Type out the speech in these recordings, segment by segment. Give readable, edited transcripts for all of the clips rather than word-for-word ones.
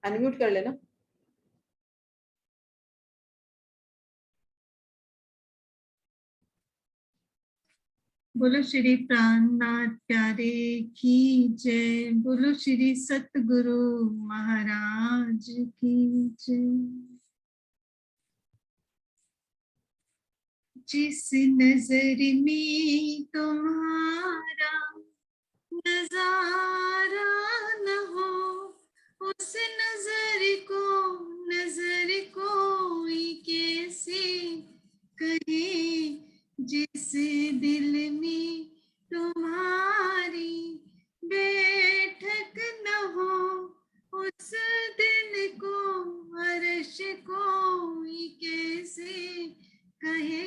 Unmute कर लेना। बोलो श्री प्राणनाथ प्यारे की जय। बोलो श्री सतगुरु महाराज की जय। जिस नजर में तुम्हारा नजारा न हो, उस नजर कोई कैसे कहे। जिस दिल में तुम्हारी बैठक न हो, उस दिल को अर्श कोई कैसे कहे।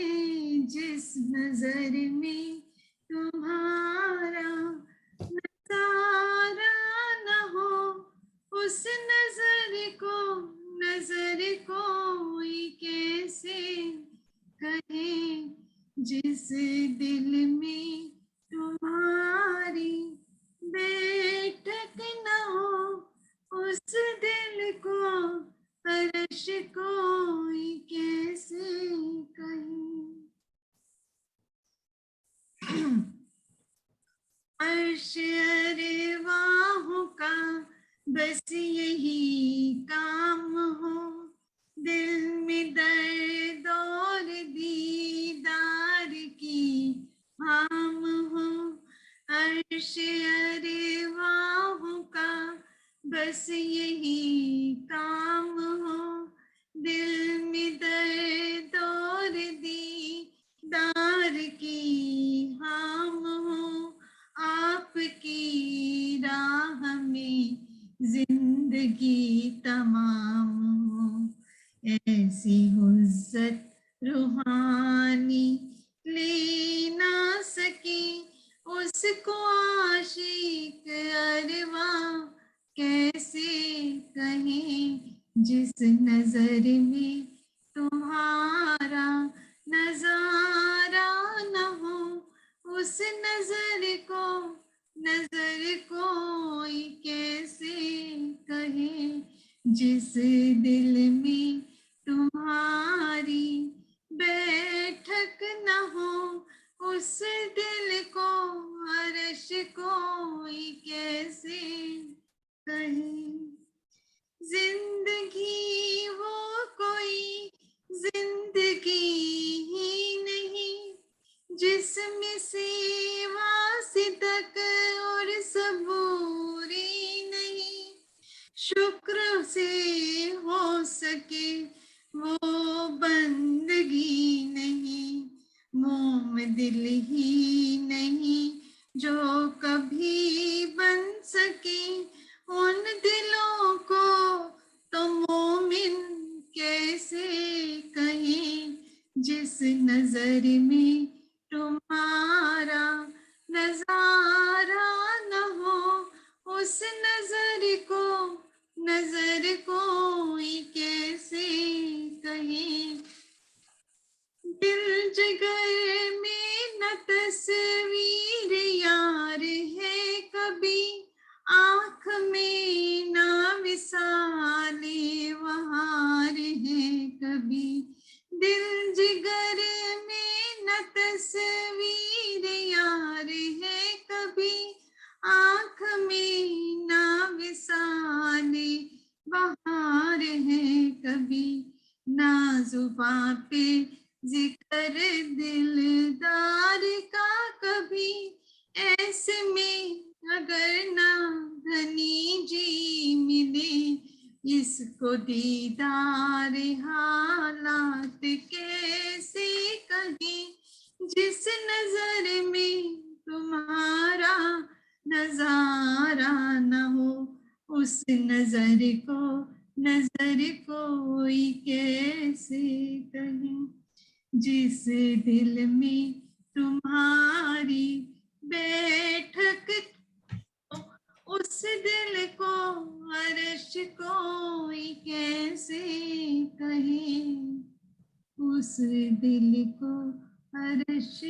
जिस नजर में तुम्हारा नजारा न हो, उस नजर कोई कैसे कहे। जिस दिल में तुम्हारी बैठक न हो, उस दिल को अर्श कोई कैसे कहे। अर्श अरवाहों का बस यही काम हो, दिल में दर्द और दीदार की हाम हो। अर्श अरवाहों का बस यही काम हो, दिल में दर्द और दीदार की हाम हो। आपकी राह में जिंदगी तमाम हो, ऐसी हुज्जत रूहानी ले ना सके, उसको आशिक अरवा कैसे कहें। जिस नजर में तुम्हारा नजारा न हो, उस नजर कोई कैसे कहे। जिस दिल में तुम्हारी बैठक न हो, उस दिल को अर्श कोई कैसे कहे। जिंदगी वो कोई जिंदगी ही नहीं, जिसमें सेवा सिदक और सबूरी नहीं। शुक्र से हो सके वो बंदगी नहीं, मोम दिल ही नहीं जो कभी बन सके। उन दिलों को तो मोमिन कैसे कहें। जिस नजर में तुम्हारा नजारा न हो, उस नजर कोई कैसे कहे। दिल जिगर में न तस्वीर यार है कभी, आँख में ना विसाले वहार है कभी। दिल जिगर में न तस्वीर यार है कभी, आँख में ना विसाले बहार है कभी। ना जुबां पे जिक्र दिलदार का कभी, ऐसे में अगर ना धनी जी मिले, इसको दीदार हालात कैसे कहें। जिस नजर में तुम्हारा नजारा न हो, उस नजर कोई कैसे कहे। जिस दिल में तुम्हारी बैठक, उस दिल को अर्श कोई कैसे कहे। उस दिल को अर्श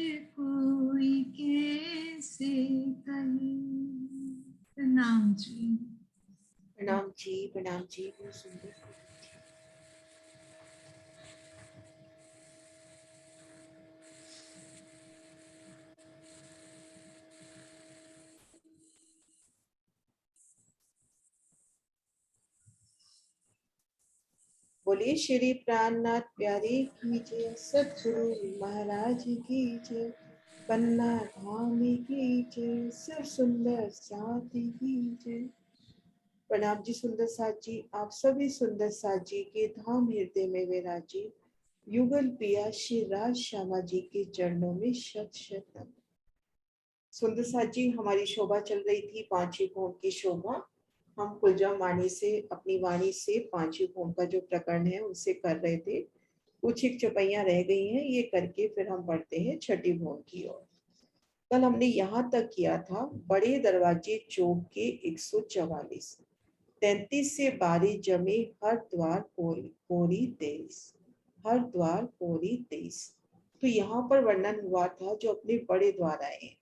कोई कैसे कहे। प्रणाम जी। प्रणाम जी, प्रणाम जी, बहुत सुंदर। बोलिए श्री प्राणनाथ प्यारे की जय, सतगुरु महाराज की जय, पन्ना धाम की जय, सिर सुंदर साथी की जय। प्रणाम जी सुंदर साथ जी, आप सभी सुंदर साथ जी के धाम हृदय में विराजी युगल पिया श्री राज श्यामा जी के चरणों में शत शत नमन। सुंदर साथ जी, हमारी शोभा चल रही थी पांचवी भौम की शोभा। हम कुलजा वाणी से, अपनी वाणी से पांचवी भौम का जो प्रकरण है उनसे कर रहे थे। कुछ एक चौपाइयां रह गई हैं, ये करके फिर हम बढ़ते हैं छठी भौम की ओर। कल हमने यहाँ तक किया था बड़े दरवाजे चौक के 144, 33 से 12 जमे हर द्वार कोरी 23, हर द्वार कोरी 23। तो यहाँ पर वर्णन हुआ था जो अपने बड़े द्वार आए हैं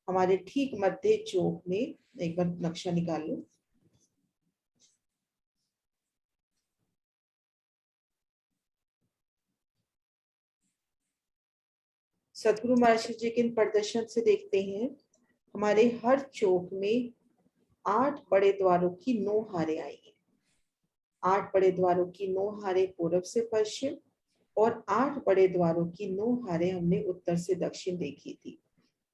हमारे ठीक मध्य चौक में। एक बार नक्शा निकाल लो। सतगुरु महाराज जी के प्रदर्शन से देखते हैं हमारे हर चौक में 8 बड़े द्वारों की 9 हारें आई हैं। 8 बड़े द्वारों की 9 हारें पूर्व से पश्चिम और 8 बड़े द्वारों की 9 हारें हमने उत्तर से दक्षिण देखी थी।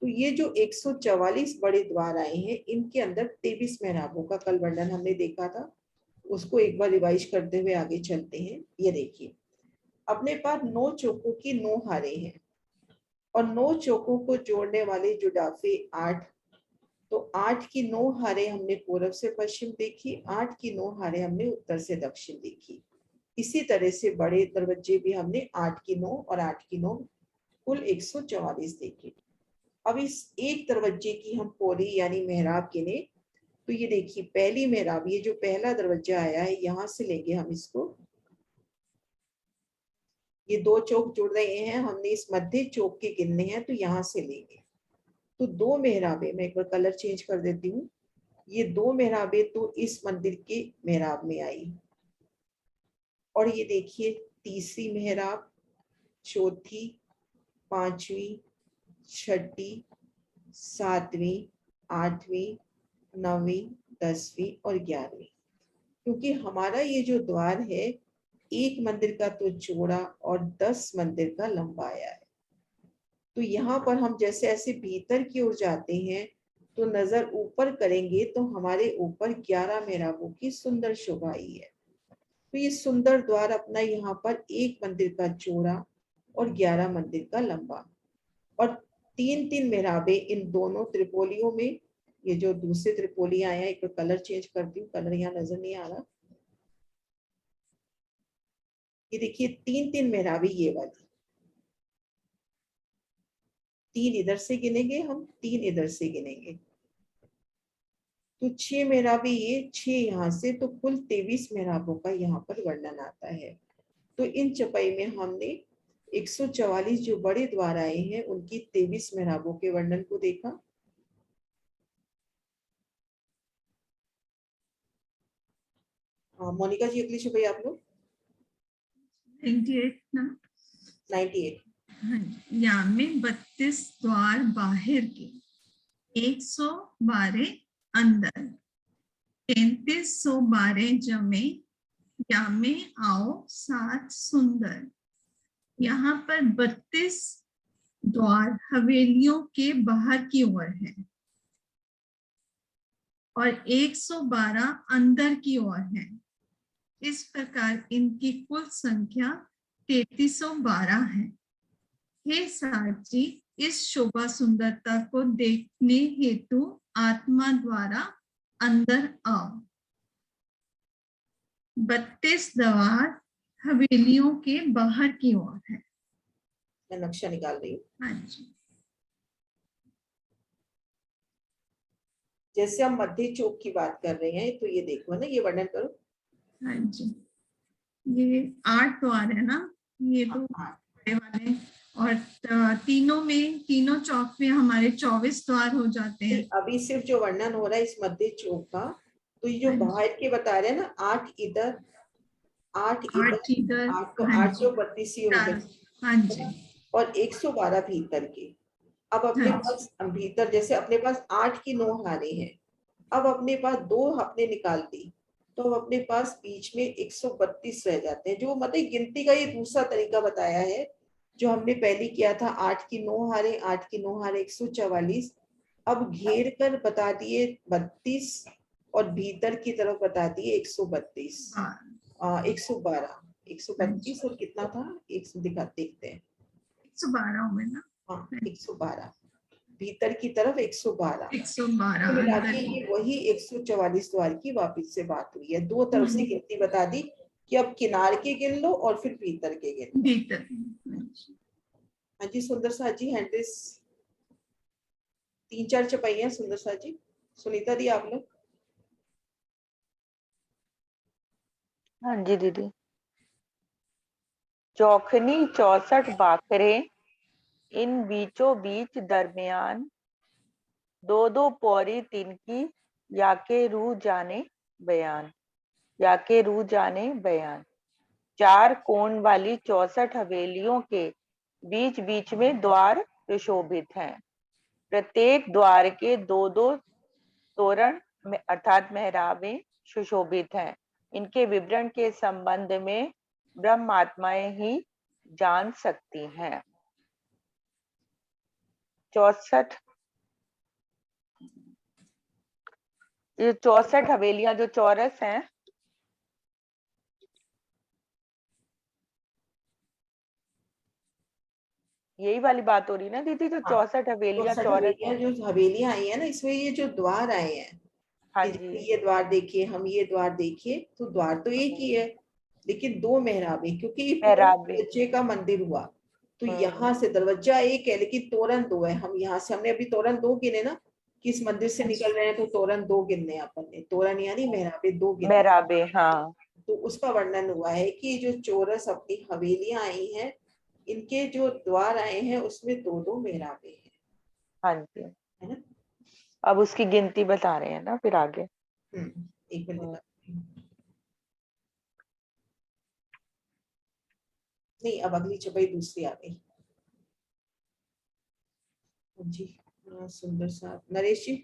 तो ये जो 144 बड़े द्वार आए हैं, इनके अंदर 23 मेहराबों का कल वर्णन हमने देखा था। उसको एक बार रिवाइज करते हुए आगे चलते हैं। ये देखिए, अपने पास 9 चौकों की 9 हारें हैं और 9 चौकों को जोड़ने वाले जुड़ाफे 8। तो 8 की 9 हारें हमने पूर्व से पश्चिम देखी, 8 की 9 हारें हमने उत्तर से दक्षिण देखी। इसी तरह से बड़े दरवाजे भी हमने 8 की 9 और 8 की 9 कुल 144 देखे। अब इस एक दरवाजे की हम पौड़ी यानी मेहराब गिने। तो ये देखिए, पहली मेहराब, ये जो पहला दरवाजा आया है, यहां से लेंगे हम इसको। ये 2 चौक जुड़ रहे हैं, हमने इस मध्य चौक के गिनने हैं, तो यहां से लेंगे। तो 2 मेहराबे, मैं एक बार कलर चेंज कर देती हूँ। ये 2 मेहराबे तो इस मंदिर के मेहराब में आई, और ये देखिए तीसरी मेहराब, चौथी, पांचवी, छठी, सातवीं, आठवीं, नौवीं, 10वीं और 11वीं। क्योंकि हमारा ये जो द्वार है, एक मंदिर का तो चौड़ा और 10 मंदिर का लंबा आया है। तो यहाँ पर हम जैसे ऐसे भीतर की ओर जाते हैं तो नजर ऊपर करेंगे तो हमारे ऊपर 11 मेहराबों की सुंदर शोभा आई है। तो ये सुंदर द्वार अपना यहाँ पर एक मंदिर का चौड़ा और 11 मंदिर का लंबा, और 3-3 मेहराबे इन दोनों त्रिपोलियों में। ये जो दूसरे त्रिपोली आए हैं, एक कलर चेंज करती हूँ, कलर यहाँ नजर नहीं आ रहा। ये देखिए 3-3 मेहराबे, ये वाली 3 इधर से गिनेंगे हम, 3 इधर से गिनेंगे, तो 6 मेहराबे ये, 6 यहाँ से, तो कुल 23 मेहराबों का यहाँ पर वर्णन आता है। तो इन चौपाई में हमने 144 जो बड़े द्वार आए हैं उनकी 23 मेहराबों के वर्णन को देखा। हाँ मोनिका जी, अगली चौपाई आप लोग। 98 ना। 98। हाँ जी, यहाँ में 32 द्वार बाहर के, 112 अंदर, 3312 जमे, या में आओ 7 सुंदर। यहाँ पर 32 द्वार हवेलियों के बाहर की ओर है और 112 अंदर की ओर है। इस प्रकार इनकी कुल संख्या 3312 है। हे साथ जी, इस शोभा सुंदरता को देखने हेतु आत्मा द्वारा अंदर आओ। 32 द्वार हवेलियों के बाहर की ओर है। मैं नक्शा निकाल रही हूँ। हाँ जी, जैसे हम मध्य चौक की बात कर रहे हैं, तो ये देखो ना, ये वर्णन करो। हाँ जी, ये 8 द्वार है ना, ये तो हाँ, बड़े वाले, और तीनों चौक में हमारे 24 द्वार हो जाते हैं। अभी सिर्फ जो वर्णन हो रहा है इस मध्य चौक का, तो ये जो हाँ जी। बाहर के बता रहे हैं ना, 8 इधर 8 इधर 8 तो हाँ 8 जी, जो 32 ही हो गए, हाँ जी, और 112 भीतर के। अब अपने हाँ पास भीतर जैसे अपने पास 8 की 9 हारे हैं, अब अपने पास 2 अपने निकाल दी, तो अब अपने पास बीच में 132 रह जाते हैं। जो मतलब गिनती का ये दूसरा तरीका बताया है, जो हमने पहले किया था 8 की 9 हारे 8 की 9 हारे 144, अब घेर कर बता दिए 32 और भीतर की तरफ बता दिए 132, 112 132 और कितना था, एक दिखा देखते हैं, 112 हो गए ना। हाँ 112 भीतर की तरफ 112, 112 मिला अंदर के की। ये वही 144 द्वार की वापिस से बात हुई है। दो तरफ से गिनती बता दी कि अब किनार के गिन लो और फिर भीतर के गिन लो। भीतर। हाँ जी सुंदर सा जी, हैंड्रेस 3-4 चपाइयां सुंदर सा जी। सुनीता दी आप लोग। हाँ जी दीदी। चौखनी 64 बाकरे, इन बीचों बीच दरमियान, दो दो पौरी तिनकी, याके रू जाने बयान, याके रू जाने बयान। 4 कोण वाली 64 हवेलियों के बीच बीच में द्वार सुशोभित हैं। प्रत्येक द्वार के दो दो तोरण अर्थात मेहराबें सुशोभित हैं। इनके विवरण के संबंध में ब्रह्मात्माएं ही जान सकती हैं। 64 ये 64 हवेलियां जो चौरस हैं, यही वाली बात हो रही ना दीदी, जो 64 हवेलियां 64 चौरस हवेलियां, हैं। जो हवेलियां आई है ना, इसमें ये जो द्वार आए हैं, हाँ कि जी। ये द्वार देखिए, हम ये द्वार देखिए, तो द्वार तो एक ही है लेकिन 2 मेहराबें, क्योंकि ये पूरा मेहराबें। दरवाजे का मंदिर हुआ। तो यहाँ से दरवाजा एक है लेकिन तोरण 2 है। हम यहाँ से हमने अभी तोरण 2 गिने ना, कि इस मंदिर से निकल रहे हैं तो तोरण 2 गिनने अपन ने, तोरण यानी मेहराबें 2 गिनने। मेहराबें, हाँ। तो उसका वर्णन हुआ है कि जो चौरस अपनी हवेलियां आई हैं, इनके जो द्वार आए हैं उसमें 2-2 मेहराबें हैं, हाँ जी। है ना। अब उसकी गिनती बता रहे हैं ना फिर आगे। एक मिनट बता, नहीं अब अगली चपाई दूसरी आ गई। जी सुंदर सा नरेश जी।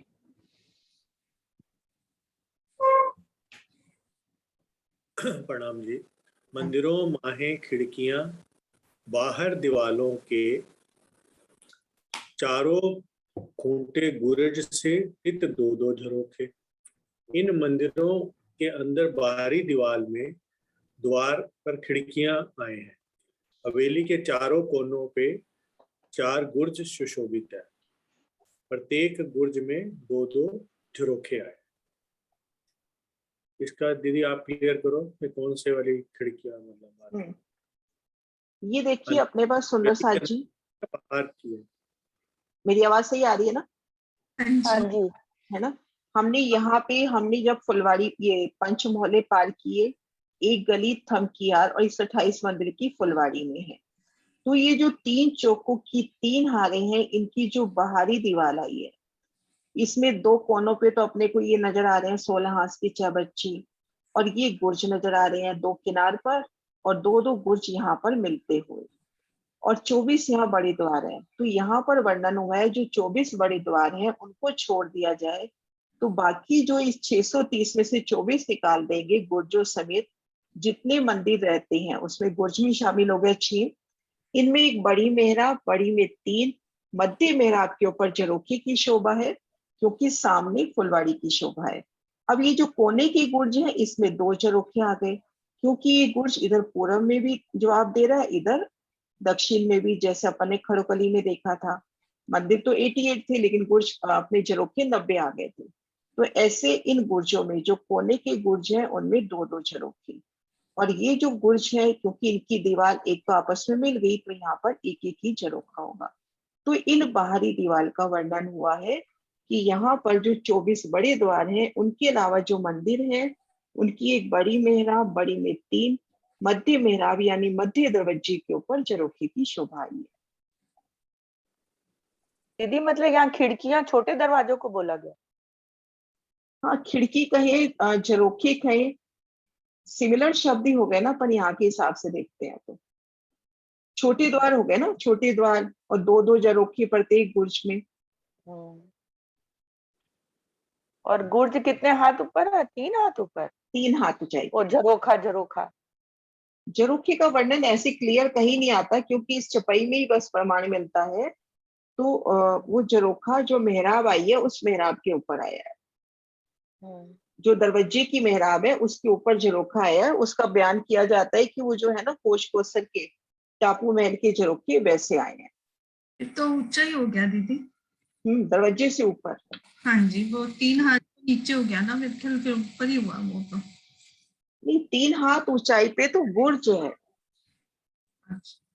प्रणाम जी। मंदिरों माहे खिड़कियां, बाहर दीवालों के चारों खूंटे गुरज से हित दो दो झरोखे। इन मंदिरों के अंदर बाहरी दीवार में द्वार पर खिड़कियां आए हैं। हवेली के चारों कोनों पे 4 गुर्ज सुशोभित है। प्रत्येक गुर्ज में 2-2 झरोखे आए। इसका दीदी आप क्लियर करो कि कौन से वाली खिड़कियां मतलब ये देखिए अपने पास सुंदर साथ जी, बाहर की है। मेरी आवाज सही आ रही है ना? हाँ जी। है ना। हमने यहाँ पे हमने जब फुलवाड़ी ये पंच मोहल्ले पार किए, एक गली थमकियार और इस 28 मंदिर की फुलवाड़ी में है। तो ये जो 3 चौकों की 3 हारे हैं, इनकी जो बाहरी दीवार आई है, इसमें 2 कोनों पे तो अपने को ये नजर आ रहे हैं 16 हाथ की चबच्ची, और ये गुर्ज नजर आ रहे हैं 2 किनार पर, और 2-2 गुर्ज यहाँ पर मिलते हुए, और 24 यहाँ बड़े द्वार हैं। तो यहाँ पर वर्णन हुआ है जो 24 बड़े द्वार हैं उनको छोड़ दिया जाए, तो बाकी जो इस 630 में से 24 निकाल देंगे गुर्जों समेत, जितने मंदिर रहते हैं उसमें गुर्ज भी शामिल हो गए 6। इनमें एक बड़ी मेहराब, बड़ी में 3, मध्य मेहराब के ऊपर झरोखे की शोभा है क्योंकि सामने फुलवाड़ी की शोभा है। अब ये जो कोने की गुर्ज है इसमें 2 झरोखे आ गए, क्योंकि ये गुर्ज इधर पूर्व में भी जवाब दे रहा है, इधर दक्षिण में भी, जैसे अपन ने खड़ोकली में देखा था। मंदिर तो 88 थे लेकिन गुर्ज अपने झरोखे 90 आ गए थे। तो ऐसे इन गुर्जों में जो कोने के गुर्ज हैं उनमें 2-2 झरोखे, और ये जो गुर्ज है क्योंकि इनकी दीवार एक तो आपस में मिल गई तो यहाँ पर एक एक ही झरोखा होगा। तो इन बाहरी दीवार का वर्णन हुआ है कि यहाँ पर जो 24 बड़े द्वार हैं उनके अलावा जो मंदिर है उनकी एक बड़ी मेहराब, बड़ी में 3, मध्य मेहराब यानी मध्य दरवाजे के ऊपर झरोखे की शोभा आई है। दीदी मतलब यहाँ खिड़कियां छोटे दरवाजों को बोला गया? हाँ, खिड़की कहे, झरोखे कहे, सिमिलर शब्द ही हो गए ना, पर यहाँ के हिसाब से देखते हैं तो छोटे द्वार हो गए ना, छोटे द्वार, और दो दो झरोखे प्रत्येक बुर्ज में। और गुर्ज कितने हाथ ऊपर है? 3 हाथ ऊपर? 3 हाथ ऊंचाई। और झरोखा झरोखा झरोखे का वर्णन ऐसे क्लियर कहीं नहीं आता, क्योंकि इस छपाई में ही बस प्रमाण मिलता है। तो वो झरोखा जो मेहराब आई है उस मेहराब के ऊपर आया है, जो दरवाजे की मेहराब है उसके ऊपर झरोखा आया है। उसका बयान किया जाता है कि वो जो है ना, कोश कोसर के टापू महल के झरोखे वैसे आए हैं। ये तो ऊंचा ही हो गया दीदी। दरवाजे से ऊपर। हाँ जी, वो 3 हाथ नीचे हो गया ना, मेरे ख्याल के ऊपर ही हुआ वो तो। नहीं, 3 हाथ ऊंचाई पे तो गुर्ज है,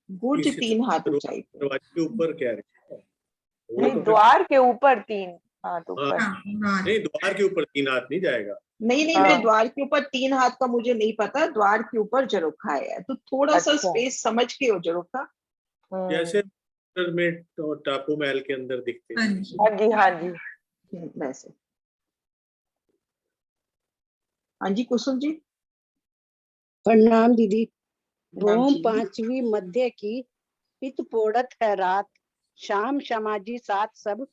गुर्ज इसी 3 हाथ ऊंचाई पे। दरवाजे के ऊपर क्या है? वो नहीं, तो फिर द्वार के ऊपर 3 हाथ ऊपर। हाँ, द्वार। नहीं, द्वार के ऊपर 3 हाथ नहीं जाएगा। नहीं नहीं, हाँ। मैं द्वार के ऊपर 3 हाथ का मुझे नहीं पता, द्वार के ऊपर झरोखा आया है, तो थोड़ा सा अच्छा। स्पेस समझ के हो झरोखा। जैसे में तो टापू महल के अंदर दिखते हाँ हैं। जी। हाँ जी, हाँ जी। वैसे। हाँ जी कुसुम जी। प्रणाम दीदी। प्रणाम भूम जी। 5वीं मध्य की पित पोड़त है रात, शाम समाजी साथ सब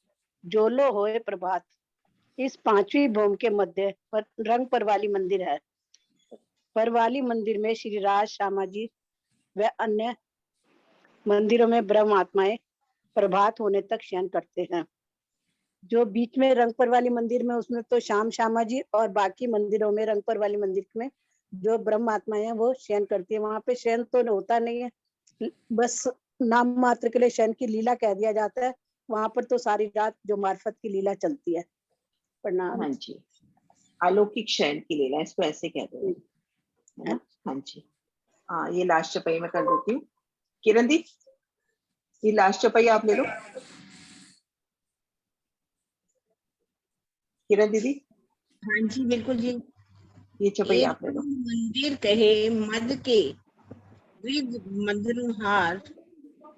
जोलो होए प्रभात। इस 5वीं भूम के मध्य पर रंग परवाली मंदिर है। परवाली मंदिर में श्री राज श्यामाजी व अन्य मंदिरों में ब्रह्म आत्माएं प्रभात होने तक शयन करते हैं। जो बीच में रंगपर वाली मंदिर में उसमें तो श्याम श्यामा जी, और बाकी मंदिरों में रंगपर वाली मंदिर में जो ब्रह्म आत्माएं हैं वो शयन करती है। वहां पे शयन तो होता नहीं है, बस नाम मात्र के लिए शयन की लीला कह दिया जाता है। वहां पर तो सारी रात जो मार्फत की लीला चलती है। प्रणाम। हाँ जी, अलौकिक शयन की लीला, इसको ऐसे कहते हैं, है ना। हाँ जी। हाँ, ये लास्ट चपाई मैं कर देती हूँ। किरण दी, ये लास्ट चपाई आप ले लो। किरण दीदी, हाँ जी बिल्कुल जी। ये चपाई एक आप ले लो। मंदिर कहे मद के विद मंदिरहार,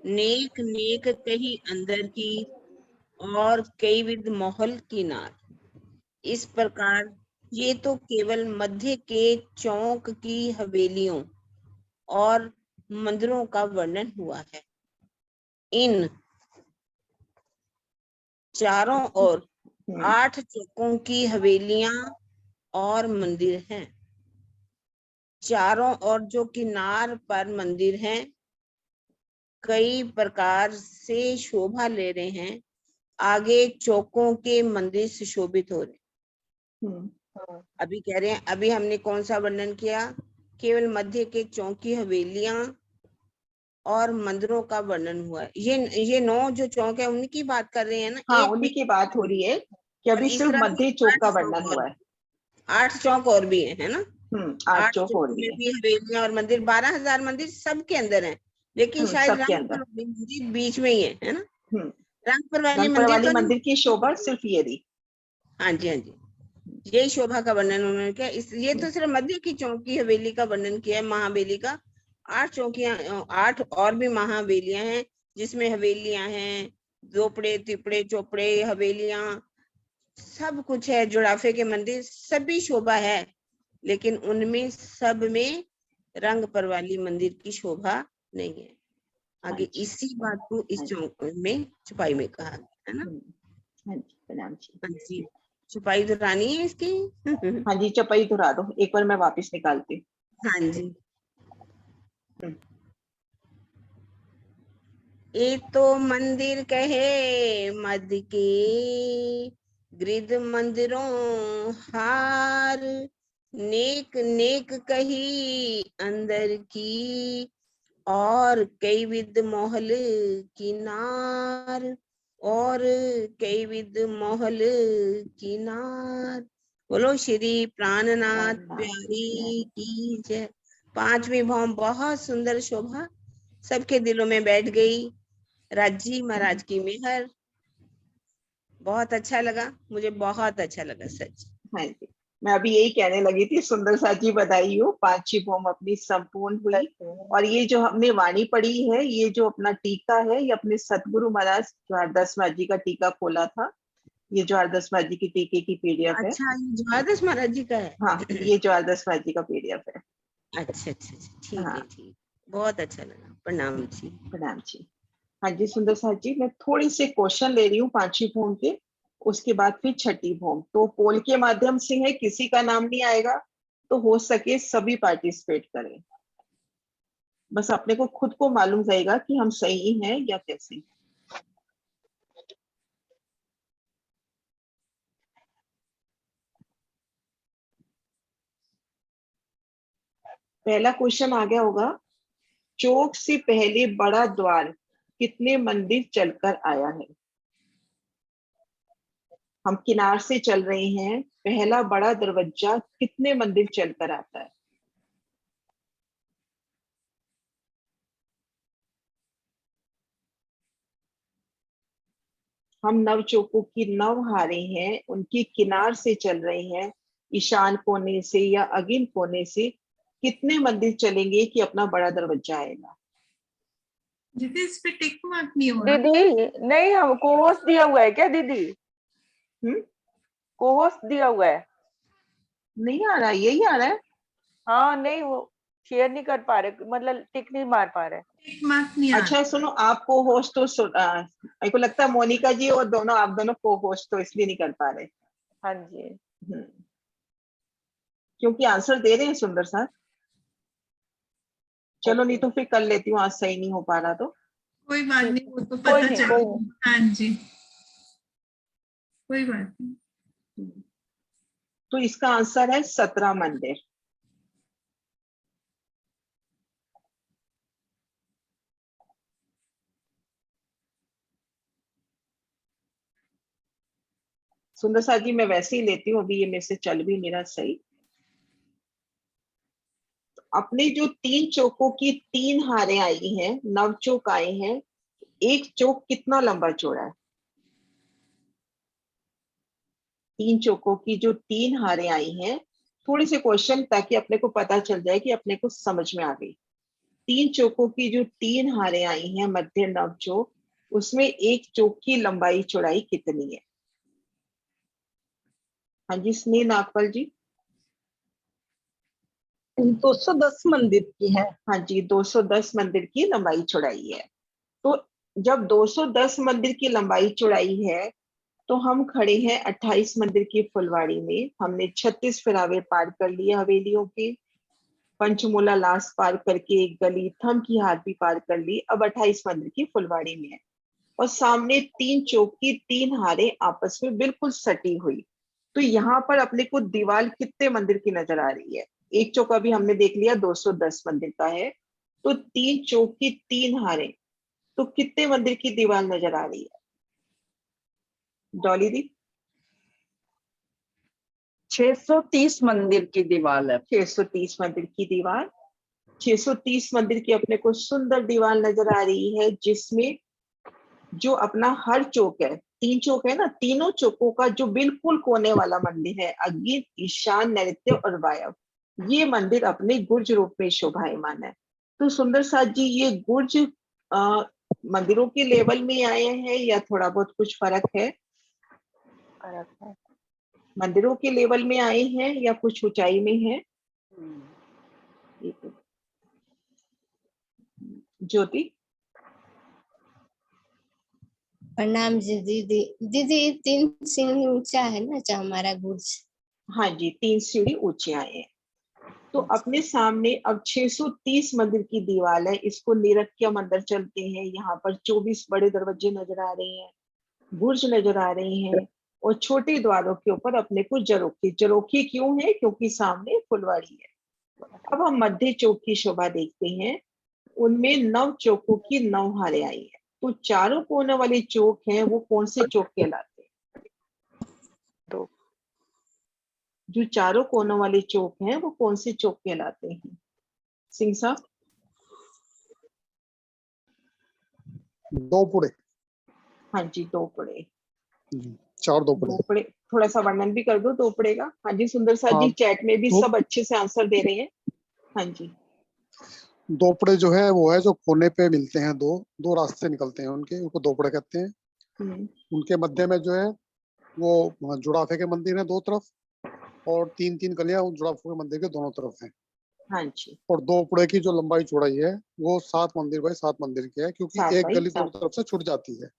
नेक नेक कही अंदर की और कई विद महल की नार। इस प्रकार ये तो केवल मध्य के चौक की हवेलियों और मंदिरों का वर्णन हुआ है। इन चारों ओर 8 चौकों की हवेलियां और मंदिर हैं। चारों ओर जो किनार पर मंदिर हैं, कई प्रकार से शोभा ले रहे हैं। आगे चौकों के मंदिर सुशोभित हो रहे। अभी कह रहे हैं, अभी हमने कौन सा वर्णन किया? केवल मध्य के चौक की हवेलियां और मंदिरों का वर्णन हुआ है। ये 9 जो चौक है उनकी बात कर रहे हैं ना। हाँ, एक उन्हीं भी की बात हो रही है कि और अभी इस सिर्फ तरह मध्य चौक 8 का चौक वर्णन और हुआ है। 8 चौक और भी है ना। 8 8 चौक और चौकों में भी है। भी हवेलियां और मंदिर, 12,000 मंदिर सबके अंदर है, लेकिन शायद सबके अंदर। रंगपुर वाली मंदिर बीच में ही है ना। रंगपुर वाली रंगपुर मंदिर वाली तो नहीं। मंदिर की शोभा सिर्फ ये रही। हाँ जी, हाँ जी, यही शोभा का वर्णन उन्होंने किया। ये तो सिर्फ मध्य की चौकी हवेली का वर्णन किया है, महाबेली का। 8 चौकियां, 8 और भी महाबेलियां हैं, जिसमें हवेलियां हैं, दोपड़े तिपड़े चोपड़े हवेलियां सब कुछ है। जुड़ाफे के मंदिर सभी शोभा है, लेकिन उनमें सब में रंग परवाली मंदिर की शोभा नहीं है। आगे इसी बात को इस चौक में छुपाई में कहा गया है ना। हाँ जी, प्रणाम जी। हाँ जी, छुपाई तो रानी है इसकी। हाँ जी, चपाई दोहरा दो एक बार, मैं वापस निकालती हूँ। हाँ जी। एक तो मंदिर कहे मध्य के गृद मंदिरों हार, नेक नेक कही अंदर की और कई विद मोहल की नार, और कई विद मोहल की नार। बोलो श्री प्राणनाथ प्यारी की जय। 5वीं भौम बहुत सुंदर शोभा सबके दिलों में बैठ गई। राजी महाराज की मेहर। बहुत अच्छा लगा, मुझे बहुत अच्छा लगा सच। हाँ जी, मैं अभी यही कहने लगी थी, सुंदर सा जी बधाई हो, 5वीं भूम अपनी संपूर्ण हुई। और ये जो हमने वाणी पढ़ी है, ये जो अपना टीका है, ये अपने सतगुरु महाराज द्वारदास महाराज जी का टीका खोला था। ये द्वारदास महाराज जी की टीके की पीडीएफ है। अच्छा, ये द्वारदास महाराज जी का है। हाँ, ये द्वारदास महाराज जी का पीडीएफ है। अच्छा अच्छा अच्छा, ठीक हाँ। है, ठीक, बहुत अच्छा लगा। प्रणाम जी। प्रणाम जी। हाँ जी सुंदर साहब जी, मैं थोड़ी से क्वेश्चन ले रही हूँ 5वीं भूम के, उसके बाद फिर 6ठी भूम। तो पोल के माध्यम से है, किसी का नाम नहीं आएगा, तो हो सके सभी पार्टिसिपेट करें। बस अपने को खुद को मालूम रहेगा कि हम सही हैं या कैसे। पहला क्वेश्चन आ गया होगा, चौक से पहले बड़ा द्वार कितने मंदिर चलकर आया है? हम किनार से चल रहे हैं, पहला बड़ा दरवाजा कितने मंदिर चलकर आता है? हम नव चौकों की नव हारे हैं, उनकी किनार से चल रहे हैं, ईशान कोने से या अगिन कोने से कितने मंदिर चलेंगे कि अपना बड़ा दरवाजा आएगा? दीदी इस पे टिक मार्क नहीं हो रहा। दीदी नहीं, हमको होस्ट दिया हुआ है क्या दीदी? को होस्ट दिया हुआ है? नहीं आ रहा, यही आ रहा है। हाँ नहीं, वो शेयर नहीं कर पा रहे, मतलब टिक नहीं मार पा रहे। टिक मार्क नहीं आ रहा। अच्छा सुनो, आपको होस्ट तो मेरे को लगता है मोनिका जी और दोनों, आप दोनों को होस्ट तो इसलिए नहीं कर पा रहे। हाँ जी। क्योंकि आंसर दे रहे हैं सुंदर साहब। चलो नहीं तो फिर कर लेती हूँ, आज सही नहीं हो पा रहा तो। कोई बात नहीं, वो तो कोई पता नहीं, चल। कोई नहीं। हाँ जी, कोई बात नहीं। तो इसका आंसर है 17 मंदिर। सुंदर साहब जी मैं वैसे ही लेती हूँ, अभी ये मेरे से चल भी नहीं रहा सही। अपने जो 3 चौकों की 3 हारें आई हैं, नव चौक आए हैं, एक चौक कितना लंबा चौड़ा है? 3 चौकों की जो 3 हारें आई हैं, थोड़े से क्वेश्चन ताकि अपने को पता चल जाए कि अपने को समझ में आ गई। 3 चौकों की जो 3 हारें आई हैं, मध्य नव चौक, उसमें एक चौक की लंबाई चौड़ाई कितनी है? हाँ जी स्नेह नागपाल जी। 210 मंदिर की है। हाँ जी 210 मंदिर की लंबाई चौड़ाई है। तो जब 210 मंदिर की लंबाई चौड़ाई है, तो हम खड़े हैं 28 मंदिर की फुलवाड़ी में। हमने 36 फिरावे पार कर लिए हवेलियों के, पंचमूला लास्ट पार करके एक गली थम की हार भी पार कर ली। अब 28 मंदिर की फुलवाड़ी में है, और सामने 3 चौक की 3 हारें आपस में बिल्कुल सटी हुई। तो यहाँ पर अपने को दीवार कितने मंदिर की नजर आ रही है? एक चौक अभी हमने देख लिया 210 मंदिर का है, तो 3 चौक की 3 हारें, तो कितने मंदिर की दीवार नजर आ रही है डॉली दी? 630 मंदिर की दीवार है। 630 मंदिर की दीवार। 630 मंदिर की अपने को सुंदर दीवार नजर आ रही है, जिसमें जो अपना हर चौक है, 3 चौक है ना, तीनों चौकों का जो बिल्कुल कोने वाला मंदिर है, अग्नि, ईशान, नैऋत्य और वायव्य, ये मंदिर अपने गुर्ज रूप में शोभायमान है। तो सुंदर साथ जी, ये गुर्ज मंदिरों के लेवल में आए हैं या थोड़ा बहुत कुछ फर्क है? मंदिरों के लेवल में आए हैं या कुछ ऊंचाई में है? ज्योति। प्रणाम जी दीदी। दीदी 3 सीढ़ी ऊंचा है ना जो हमारा गुर्ज? हाँ जी 3 सीढ़ी ऊंचे आए हैं। तो अपने सामने अब 630 मंदिर की दीवार है, इसको निरक्या मंदिर चलते हैं। यहाँ पर 24 बड़े दरवाजे नजर आ रहे हैं, बुर्ज नजर आ रहे हैं, और छोटे द्वारों के ऊपर अपने को जरोखे। जरोखे क्यों है? क्योंकि सामने फुलवाड़ी है। अब हम मध्य चौक की शोभा देखते हैं, उनमें 9 चौकों की 9 हारें आई है। तो चारों कोने वाले चौक हैं, वो कौन से चौक कहलाते हैं? जो चारों कोनों वाले चौक हैं, वो कौन से चौक कहलाते हैं? सिंह साहब। 2 पुड़े। हाँ जी 2 पुड़े। 4 दोपड़े। दोपड़े, थोड़ा सा वर्णन भी कर दो दोपड़े का। हाँ जी सुंदर सा जी, हाँ, चैट में भी तो- सब अच्छे से आंसर दे रहे हैं। हाँ जी। दोपड़े जो है वो है जो कोने पे मिलते हैं, दो रास्ते निकलते हैं उनके, उनको दोपड़े कहते हैं। उनके मध्य में जो है वो जुड़ाफे के मंदिर है 2 तरफ, और 3-3 गलियां उन जुड़ाफे के मंदिर के दोनों तरफ हैं। हाँ जी। और दोपड़े की जो लंबाई चौड़ाई है वो 7 मंदिर बाई 7 मंदिर की है, क्योंकि 7 एक बाई गली 7 दोनों तरफ से छूट जाती है।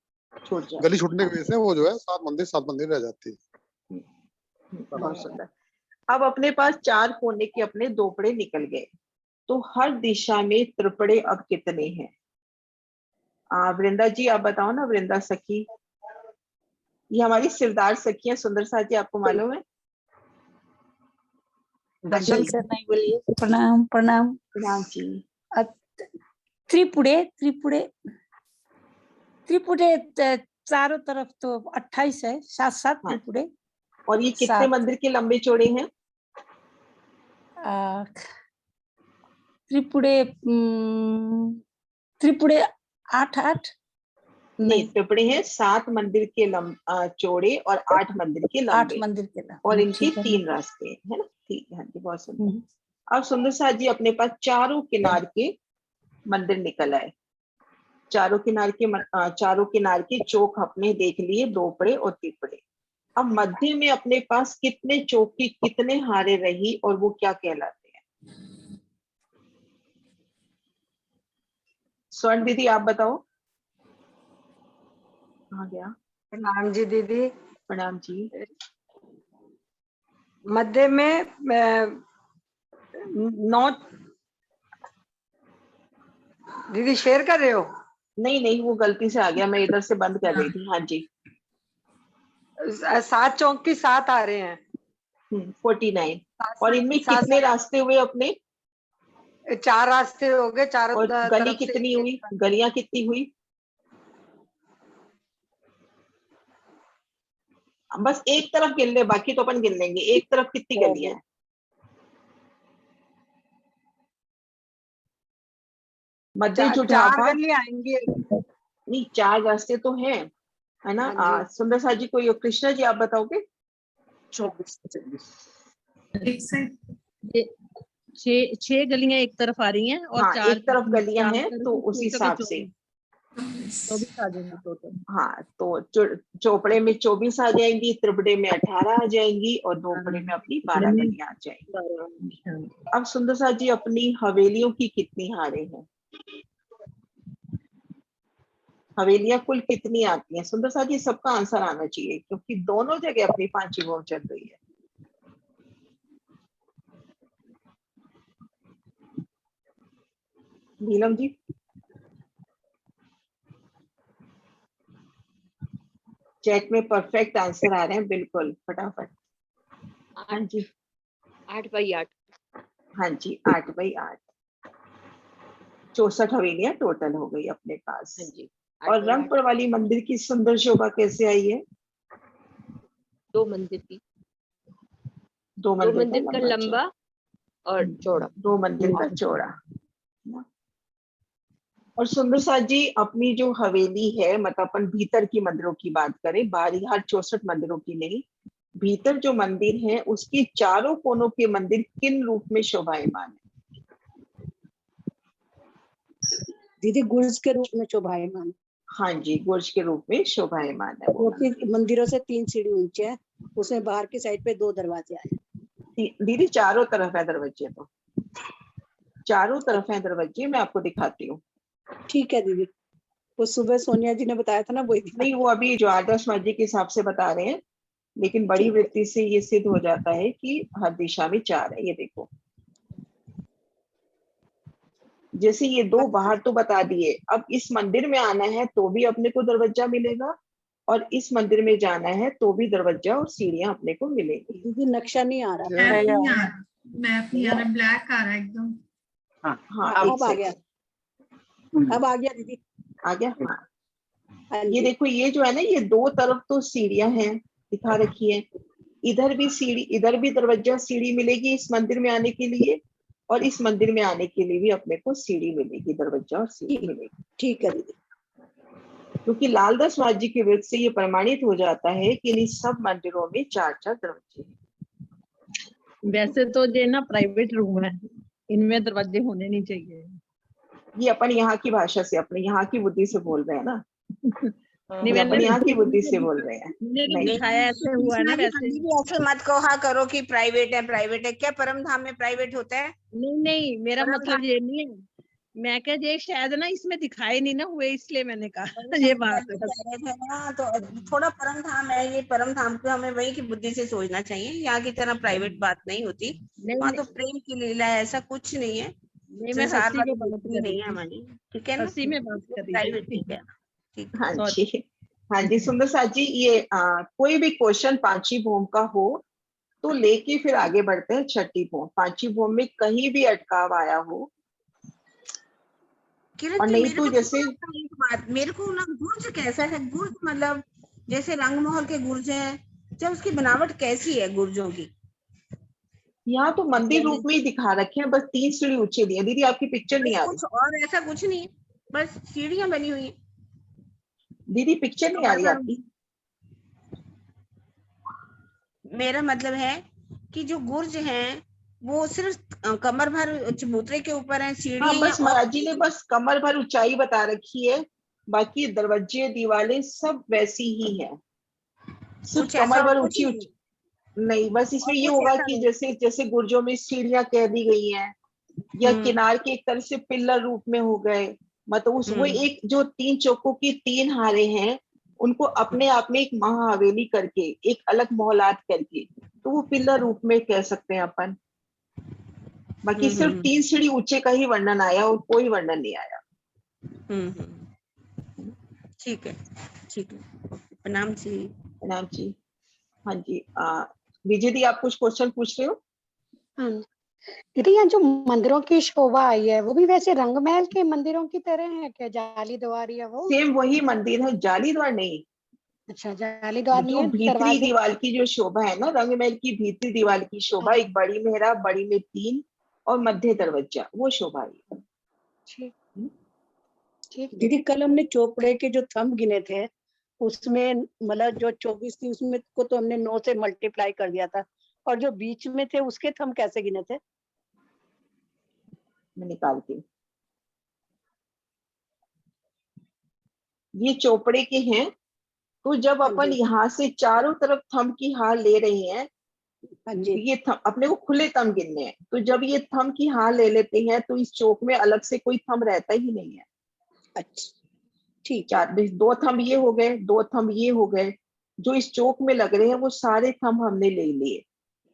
छूट जाए। गली छूटने की वजह से वो जो है 7 मंदिर रह जाती है। बहुत सुंदर। अब अपने पास 4 कोने के अपने दोपड़े निकल गए, तो हर दिशा में त्रिपड़े अब कितने हैं? वृंदा जी आप बताओ ना, वृंदा सखी, ये हमारी सिरदार सखी है सुंदर सा जी, आपको मालूम है? दर्शन सर नहीं बोलिए। प्रणाम प्रणाम। प्रणाम जी। त्रिपुड़े त्रिपुड़े त्रिपुड़े चारों तरफ तो 28 है, 7-7 त्रिपुड़े। और ये कितने मंदिर के लंबे चौड़े हैं? त्रिपुड़े त्रिपुड़े 8 नहीं, त्रिपुड़े हैं 7 मंदिर के चौड़े और 8 मंदिर के लंबे। 8 मंदिर के लंबे। और इनके 3 रास्ते है ना? ठीक है, हाँ जी, बहुत सुंदर। अब सुंदर सा जी अपने पास चारों किनार के मंदिर निकल आए। चारों किनार के चौक अपने देख लिए, दोपड़े और त्रिपुड़े। अब मध्य में अपने पास कितने चौक की कितने हारे रही और वो क्या कहलाते हैं? स्वर्ण दीदी आप बताओ। कहाँ गया? प्रणाम जी दीदी। प्रणाम जी। मध्य में 9 दीदी शेयर कर रहे हो? नहीं वो गलती से आ गया, मैं इधर से बंद कर रही थी। हाँ जी। 7 चौक की 7 आ रहे हैं। 49। और इनमें कितने रास्ते हुए अपने? 4 रास्ते हो गए चारों। और गली कितनी हुई? गलियां कितनी हुई? बस एक तरफ गिन ले, बाकी तो अपन गिन लेंगे। एक तरफ कितनी गलियां हैं? मध्य जो 4 गलियां आएंगी। नहीं 4 रास्ते तो हैं, है ना? सुंदर सा जी कोई, कृष्णा जी आप बताओगे? 6 गलियां एक तरफ आ रही हैं और हाँ, 4 एक तरफ गलियां हैं, तो उस हिसाब से 24 आ जाएंगे टोटल। हाँ, तो चौपड़े में 24 आ जाएंगी, त्रिपुड़े में 18 आ जाएंगी और दोपड़े में अपनी 12 गलियां आ जाएंगी। अब सुंदर सा जी अपनी हवेलियों की कितनी हारे हैं? हवेलियां कुल कितनी आती हैं? सुंदर सा जी सबका आंसर आना चाहिए, क्योंकि दोनों जगह अपनी 5 भोग चल रही है। नीलम जी। चैट में परफेक्ट आंसर आ रहे हैं, बिल्कुल फटाफट। हाँ जी 8/8। हाँ जी 8/8। 64 हवेलियां टोटल हो गई अपने पास। हाँ जी। और रंगपुर वाली मंदिर की सुंदर शोभा कैसे आई है? 2 मंदिर की, 2 मंदिर का लंबा और चौड़ा। 2 मंदिर का चौड़ा। और सुंदर सा जी अपनी जो हवेली है, मतलब अपन भीतर की मंदिरों की बात करें, बाहरी हर 64 मंदिरों की नहीं, भीतर जो मंदिर है उसकी चारों कोनों के मंदिर किन रूप में शोभायमान है? दीदी गुर्ज के रूप में शोभायमान। हाँ जी, गुर्ज के रूप में शोभायमान है। क्योंकि मंदिरों से 3 सीढ़ी ऊंचे है, उसमें बाहर की साइड पे 2 दरवाजे आए। दीदी चारों तरफ है दरवाजे, तो चारों तरफ है दरवाजे, मैं आपको दिखाती हूँ। ठीक है दीदी, वो सुबह सोनिया जी ने बताया था ना, वही नहीं वो अभी जो आदर्श मस्जिद के हिसाब से बता रहे हैं, लेकिन बड़ी वृत्ति से ये सिद्ध हो जाता है कि हर दिशा में 4 है। ये देखो, जैसे ये 2 बाहर तो बता दिए, अब इस मंदिर में आना है तो भी अपने को दरवाजा मिलेगा, और इस मंदिर में जाना है तो भी दरवाजा और सीढ़ियां अपने को मिलेगी। दीदी नक्शा नहीं आ रहा, मैप नहीं आ रहा, ब्लैक आ रहा है एकदम। हाँ अब आ गया, अब आ गया दीदी, आ गया। हाँ ये देखो, ये जो है ना, ये 2 तरफ तो सीढ़ियां हैं दिखा रखी है, इधर भी सीढ़ी, इधर भी दरवाजा सीढ़ी मिलेगी इस मंदिर में आने के लिए, और इस मंदिर में आने के लिए भी अपने को सीढ़ी मिलेगी, दरवाजा और सीढ़ी मिलेगी। ठीक है दीदी। क्योंकि लालदास महाराज जी के वृत्त से ये प्रमाणित हो जाता है कि इन सब मंदिरों में 4-4 दरवाजे हैं। वैसे तो ये ना प्राइवेट रूम है, इनमें दरवाजे होने नहीं चाहिए। ये अपन यहाँ की भाषा से, अपने यहाँ की बुद्धि से बोल रहे हैं ना। नहीं, ये मैंने अपन यहाँ की बुद्धि से बोल रहे हैं। मैंने तो नहीं, दिखाया ऐसे हुआ है ना वैसे। कभी भी ऐसे मत कहा करो कि प्राइवेट है। क्या परम धाम में प्राइवेट होता है? नहीं, मेरा परम मतलब ये नहीं है। मैं क्या, ये शायद ना इसमें दिखाए नहीं ना हुए, इसलिए मैंने कहा ये बात है। कह रहे थे ना, तो थोड़ा परम धाम है, ये परम धाम को हमें वही की बुद्धि से सोचना चाहिए। यहाँ की तरह प्राइवेट बात नहीं होती, वहाँ तो प्रेम की लीला है, ऐसा कुछ नहीं है। नहीं, मैं संसार हंसी वाली में बात बुद्धि कर नहीं रही है थी, हमारी, ठीक है ना? हंसी में बात कर रही प्राइवेट थी। ठीक है, ठीक। हाँ Sorry. जी, हाँ जी सुंदर साथ जी, ये कोई भी क्वेश्चन पांचवी भूम का हो तो लेके फिर आगे बढ़ते हैं छठी भूम। पांचवी भूम में कहीं भी अटकाव आया हो, किरण और जी, नहीं मेरे तो को जैसे एक बात, मेरे को ना गुर्ज कैसा है? गुर्ज मतलब जैसे रंगमहल के गुर्ज है, जब उसकी बनावट कैसी है गुर्जों की? यहाँ तो मंदिर रूप में ही दिखा रखे हैं, बस 3 सीढ़ी ऊंचे दिए। दीदी आपकी पिक्चर नहीं आ रही, कुछ और ऐसा कुछ नहीं है, बस सीढ़ियां बनी हुई है। दीदी पिक्चर नहीं आ रही आपकी। मेरा मतलब है कि जो गुर्ज हैं वो सिर्फ कमर भर चबूतरे के ऊपर है, हाँ सीढ़ियां या बस और? महाराज जी ने बस कमर भर ऊंचाई बता रखी है, बाकी दरवाजे दीवारें सब वैसी ही है, सिर्फ कुछ ऐसा कमर और भर कुछ ऊंची नहीं है? नहीं। बस इसमें और ये कुछ होगा ऐसा कि नहीं? जैसे जैसे गुर्जों में सीढ़ियां कह दी गई हैं, या किनार के एक तरह से पिल्लर रूप में हो गए, मतलब उस वो एक जो 3 चौकों की 3 हारे हैं, उनको अपने आप में एक महाहवेली करके, एक अलग मोहलात करके, तो वो पिल्लर रूप में कह सकते हैं अपन। बाकी सिर्फ 3 सीढ़ी ऊंचे का ही वर्णन आया और कोई वर्णन नहीं आया। ठीक है, ठीक है। प्रणाम जी। प्रणाम जी। हाँ जी, विजय दी आप कुछ क्वेश्चन पूछ रहे हो? हाँ दीदी, यहाँ जो मंदिरों की शोभा आई है वो भी वैसे रंगमहल के मंदिरों की तरह है क्या? जाली द्वार या वो? सेम वही मंदिर है, जाली द्वार नहीं। अच्छा, जाली द्वार नहीं जो है, भीतरी दरवाजे? दीवार की जो शोभा है ना, रंगमहल की भीतरी दीवार की शोभा, एक बड़ी मेहराब, बड़ी में 3 और मध्य दरवाजा, वो शोभा है। ठीक ठीक। दीदी कल हमने चोपड़े के जो थंब गिने थे, उसमें मतलब जो 24 थी उसमें को तो हमने 9 से मल्टीप्लाई कर दिया था, और जो बीच में थे उसके थंब कैसे गिने थे? मैं निकालती हूँ, ये चोपड़े के हैं। तो जब अपन यहाँ से चारों तरफ थंब की हार ले रहे हैं, तो ये अपने को खुले थंब गिनने हैं। तो जब ये थंब की हार ले लेते हैं तो इस चौक में अलग से कोई थंब रहता ही नहीं है। अच्छा ठीक। 2 थंब ये हो गए, 2 थंब ये हो गए, जो इस चौक में लग रहे हैं वो सारे थंब हमने ले लिए।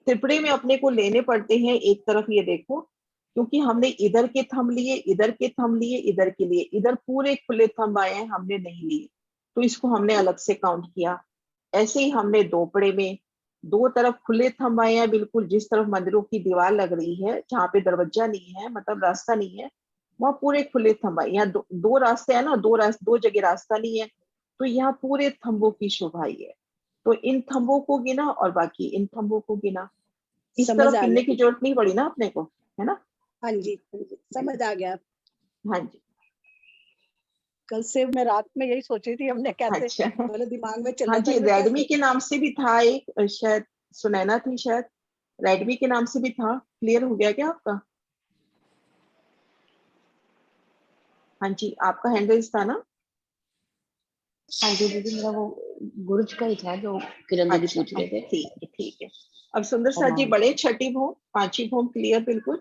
त्रिपुरे में अपने को लेने पड़ते हैं एक तरफ, ये देखो, क्योंकि हमने इधर के थंब लिए, इधर के थंब लिए, इधर के लिए, इधर पूरे खुले थंब आए हैं, हमने नहीं लिए, तो इसको हमने अलग से काउंट किया। ऐसे ही हमने दोपड़े में 2 तरफ खुले थंब आए हैं, बिल्कुल जिस तरफ मंदिरों की दीवार लग रही है, जहाँ पे दरवाजा नहीं है, मतलब रास्ता नहीं है, वहां पूरे खुले थंब आए। यहाँ दो रास्ते है ना, 2 जगह रास्ता नहीं है, तो यहाँ पूरे थंबों की शोभा है। तो इन थंबों को गिना और बाकी इन थंबों को गिना। इस समझ तरफ आ गिनने गया। की जरूरत नहीं पड़ी ना अपने को, है ना? हाँ जी समझ आ गया। हाँ जी। कल से मैं रात में यही सोच रही थी, हमने कैसे अच्छा, मतलब दिमाग में चल हाँ रहा था जी, मैं रेडमी कैसे। के नाम से भी था एक, शायद सुनैना थी, शायद रेडमी के नाम से भी था। क्लियर हो गया क्या आपका? हाँ जी, आपका हैंडल था ना? हाँ जी दीदी, मेरा वो गुरुज का ही था जो किरण दीदी पूछ रहे थे। ठीक है, ठीक है। अब सुंदर साथ जी, बड़े छठी भूम, पांचवी भूम क्लियर बिल्कुल,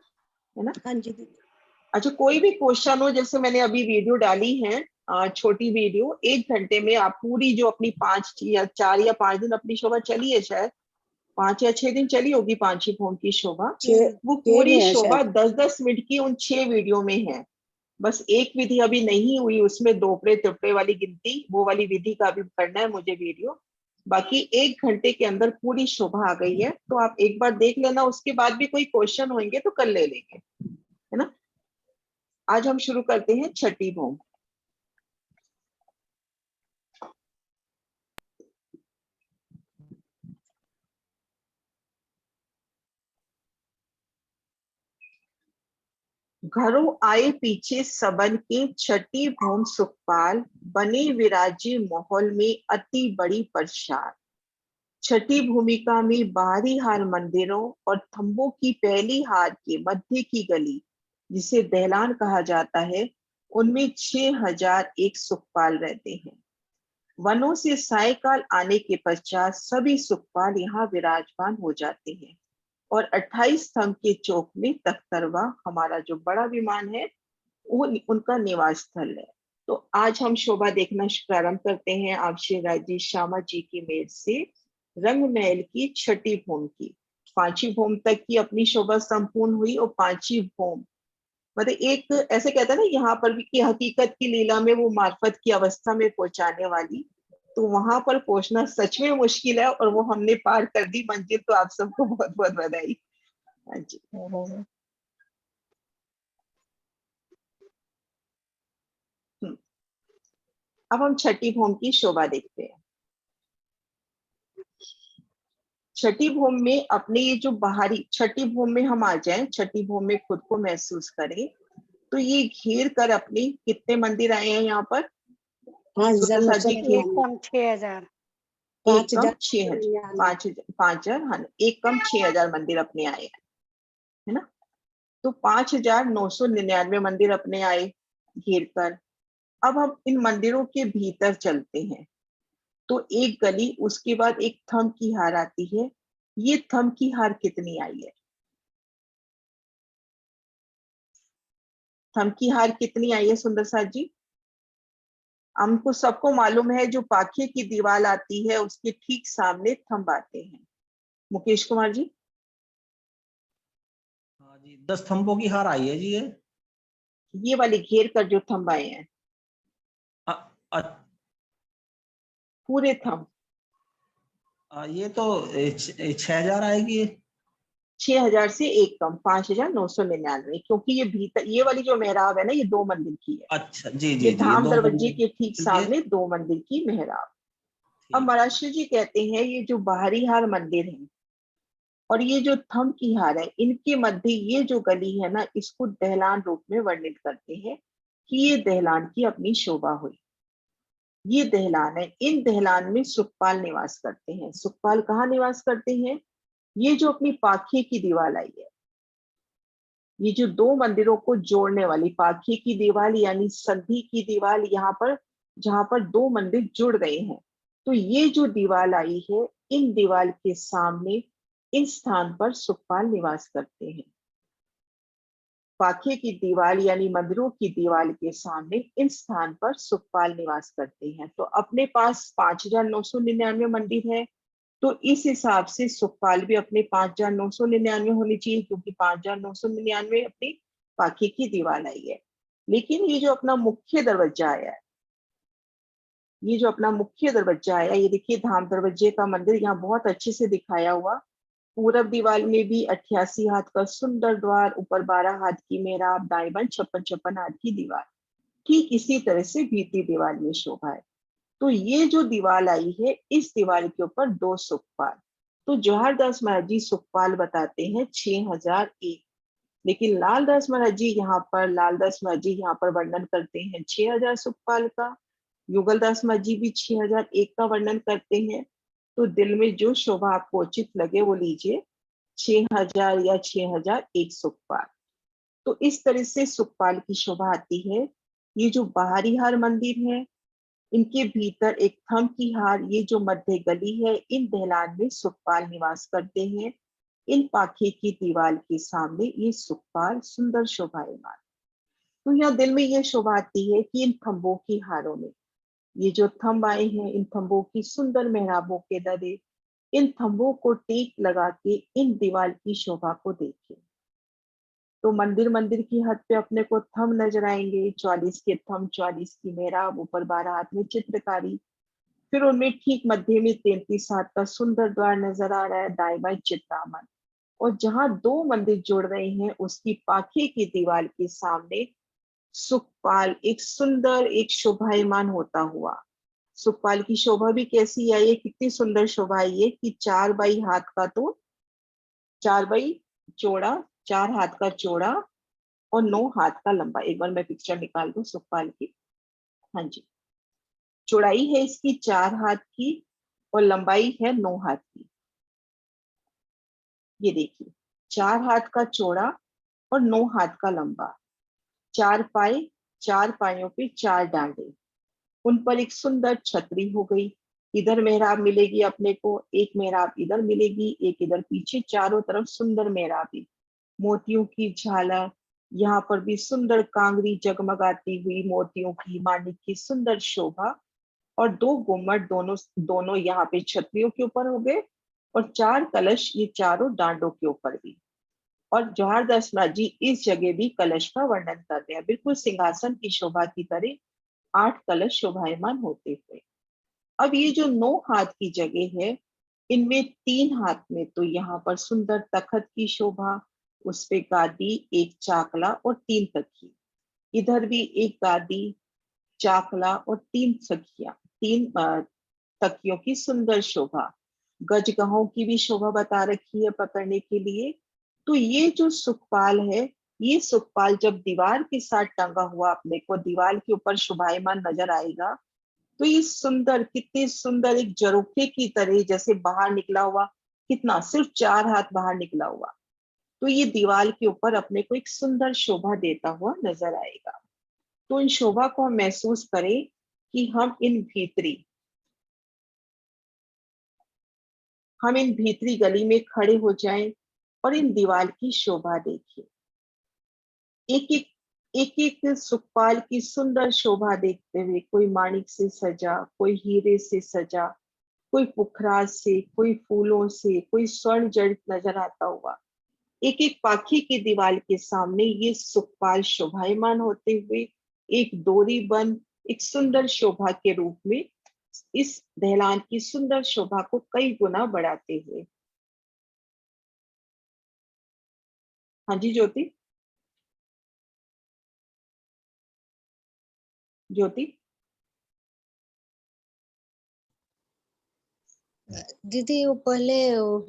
है ना? हाँ जी दीदी। अच्छा, कोई भी क्वेश्चन हो, जैसे मैंने अभी वीडियो डाली है, छोटी वीडियो, 1 घंटे में आप पूरी जो अपनी 5 या 4 या 5 दिन अपनी शोभा चली है, शायद 5 या 6 दिन चली होगी पांचवी भूम की शोभा, वो पूरी शोभा 10-10 मिनट की उन 6 वीडियो में है। बस एक विधि अभी नहीं हुई, उसमें दोपड़े त्रिपड़े वाली गिनती, वो वाली विधि का भी करना है मुझे वीडियो। बाकी 1 घंटे के अंदर पूरी शोभा आ गई है, तो आप एक बार देख लेना, उसके बाद भी कोई क्वेश्चन होंगे तो कल ले लेंगे, है ना? आज हम शुरू करते हैं छठी भूम। घरों आए पीछे सबन के, छठी भूम सुखपाल, बने विराजे माहौल में अति बड़ी प्रसाद। छठी भूमिका में बाहरी हार मंदिरों और थंबों की पहली हार के मध्य की गली, जिसे दहलान कहा जाता है, उनमें 6001 सुखपाल रहते हैं। वनों से सायकाल आने के पश्चात सभी सुखपाल यहाँ विराजमान हो जाते हैं और 28 स्तंभ के चौक में तख्तरवा, हमारा जो बड़ा विमान है, वो उनका निवास स्थल है। तो आज हम शोभा देखना प्रारंभ करते हैं आप श्री राजी श्यामा जी की मेल से रंग महल की छठी भूम की। 5वीं भूम तक की अपनी शोभा संपूर्ण हुई और 5वीं भूम मतलब एक ऐसे कहते हैं ना, यहाँ पर भी कि हकीकत की लीला में वो मार्फत की अवस्था में पहुंचाने वाली, तो वहां पर पहुंचना सच में मुश्किल है और वो हमने पार कर दी मंजिल। तो आप सबको बहुत बहुत बधाई। हाँ जी। अब हम छठी भूम की शोभा देखते हैं। छठी भूम में अपने ये जो बाहरी, छठी भूम में हम आ जाएं, छठी भूम में खुद को महसूस करें, तो ये घेर कर अपने कितने मंदिर आए हैं यहाँ पर? 5000 एक कम 6000 एक कम 6000 5000 हाँ, एक कम 6000 मंदिर अपने आए हैं, है ना। तो 5999 मंदिर अपने आए घेर कर। अब हम इन मंदिरों के भीतर चलते हैं, तो एक गली, उसके बाद एक थंब की हार आती है। ये थंब की हार कितनी आई है? थंब की हार कितनी आई है सुंदर साथ जी? हमको सबको मालूम है, जो पाखे की दीवार आती है उसके ठीक सामने थंब आते हैं। मुकेश कुमार जी? हाँ जी, 10 थंबों की हार आई है जी। ये वाले घेर कर जो थंब आए हैं, पूरे थंब। ये तो 6000 आएगी। 6000 से एक कम 5999, क्योंकि ये भीतर, ये वाली जो मेहराब है ना, ये 2 मंदिर की है। अच्छा जी जी ये जी, धाम 2 दरवाजे के ठीक सामने 2 मंदिर की मेहराब। अब महाराष्ट्र जी कहते हैं, ये जो बाहरी हार मंदिर है और ये जो थंब की हार है, इनके मध्य ये जो गली है ना, इसको दहलान रूप में वर्णित करते हैं कि ये दहलान की अपनी शोभा हुई। ये दहलान है, इन दहलान में सुखपाल निवास करते हैं। सुखपाल कहाँ निवास करते हैं? ये जो अपनी पाखे की दीवार आई है, ये जो 2 मंदिरों को जोड़ने वाली पाखे की दीवार यानी संधि की दीवार, यहाँ पर जहां पर 2 मंदिर जुड़ गए हैं, तो ये जो दीवार आई है, इन दीवार के सामने इस स्थान पर सुखपाल निवास करते हैं। पाखे की दीवार यानी मंदिरों की दीवार के सामने इस स्थान पर सुखपाल निवास करते हैं। तो अपने पास 5999 मंदिर है, तो इस हिसाब से सुखपाल भी अपने 5999 होनी चाहिए, क्योंकि 5999 अपनी पाखे की दीवार आई है। लेकिन ये जो अपना मुख्य दरवाजा आया है, ये जो अपना मुख्य दरवाजा आया, ये देखिए धाम दरवाजे का मंदिर यहाँ बहुत अच्छे से दिखाया हुआ। पूरब दीवार में भी 88 हाथ का सुंदर द्वार, ऊपर 12 हाथ की मेहराब, दाएं बाएं 56 हाथ की दीवार। ठीक इसी तरह से भीतरी दीवार में शोभा है। तो ये जो दीवार आई है, इस दीवार के ऊपर 2 सुखपाल। तो जौहरदास महाराज जी सुखपाल बताते हैं 6001, लेकिन लालदास महाराज जी यहाँ पर वर्णन करते हैं 6000 सुखपाल का। युगलदास महाराज जी भी 6001 का वर्णन करते हैं। तो दिल में जो शोभा आपको उचित लगे वो लीजिए, 6000 या 6001 सुखपाल। तो इस तरह से सुखपाल की शोभा आती है। ये जो बाहरी हार मंदिर है, इनके भीतर एक थंब की हार, ये जो मध्य गली है, इन दहलान में सुखपाल निवास करते हैं। इन पाखे की दीवार के सामने ये सुखपाल सुंदर शोभायमान। तो यहाँ दिल में यह शोभा आती है कि इन थंबों की हारों में, ये जो थंब आए हैं, इन थंबों की सुंदर मेहराबों के दरे, इन थंबों को टेक लगा के इन दीवार की शोभा को देखें। तो मंदिर मंदिर की हद पे अपने को थंब नजर आएंगे, 44 के थंब, 44 की मेहराब, ऊपर 12 हाथ में चित्रकारी। फिर उनमें ठीक मध्य में 33 हाथ का सुंदर द्वार नजर आ रहा है, दाएं बाएं चित्रामन। और जहां 2 मंदिर जुड़ रहे हैं, उसकी पाखे की दीवार के सामने सुखपाल एक सुंदर, एक शोभायमान होता हुआ। सुखपाल की शोभा भी कैसी आई है, कितनी सुंदर शोभा आई है कि 4 बाई हाथ का, तो 4 बाई चौड़ा, 4 हाथ का चौड़ा और 9 हाथ का लंबा। एक बार मैं पिक्चर निकाल दूं सुखपाल की। हाँ जी, चौड़ाई है इसकी 4 हाथ की और लंबाई है 9 हाथ की। ये देखिए, 4 हाथ का चौड़ा और 9 हाथ का लंबा, 4 पाए, 4 पायों पे 4 डांडे, उन पर एक सुंदर छतरी हो गई। इधर मेहराब मिलेगी अपने को, एक मेहराब इधर मिलेगी, एक इधर पीछे, चारों तरफ सुंदर मेहराबी, मोतियों की झालर, यहाँ पर भी सुंदर कांगरी जगमगाती हुई मोतियों की, मानिक की सुंदर शोभा, और 2 गुम्मट दोनों यहाँ पे छतरियों के ऊपर हो गए, और 4 कलश ये चारों डांडों के ऊपर भी। और जवाहरदास नाथ जी इस जगह भी कलश का वर्णन कर रहे हैं, बिल्कुल सिंहासन की शोभा की तरह 8 कलश शोभायमान होते हुए। अब ये जो 9 हाथ की जगह है, इनमें 3 हाथ में तो यहाँ पर सुंदर तखत की शोभा, उस पे गादी, एक चाकला और 3 तकिए, इधर भी एक गादी, चाकला और 3 तकियों की सुंदर शोभा, गजगहों की भी शोभा बता रखी है पकड़ने के लिए। तो ये जो सुखपाल है, ये सुखपाल जब दीवार के साथ टंगा हुआ अपने को दीवार के ऊपर शोभायमान नजर आएगा, तो ये सुंदर, कितने सुंदर, एक झरोखे की तरह जैसे बाहर निकला हुआ, कितना, सिर्फ 4 हाथ बाहर निकला हुआ, तो ये दीवार के ऊपर अपने को एक सुंदर शोभा देता हुआ नजर आएगा। तो इन शोभा को हम महसूस करें कि हम इन भीतरी गली में खड़े हो जाएं और इन दीवार की शोभा देखें। एक एक सुखपाल की सुंदर शोभा देखते हुए, कोई माणिक से सजा, कोई हीरे से सजा, कोई पुखराज से, कोई फूलों से, कोई स्वर्ण जड़ित नजर आता हुआ, एक एक पाखी की दीवार के सामने ये सुखपाल शोभायमान होते हुए एक डोरी बन एक सुंदर शोभा के रूप में इस दहलान की सुंदर शोभा को कई गुना बढ़ाते हुए। हाँ जी ज्योति। ज्योति दीदी वो पहले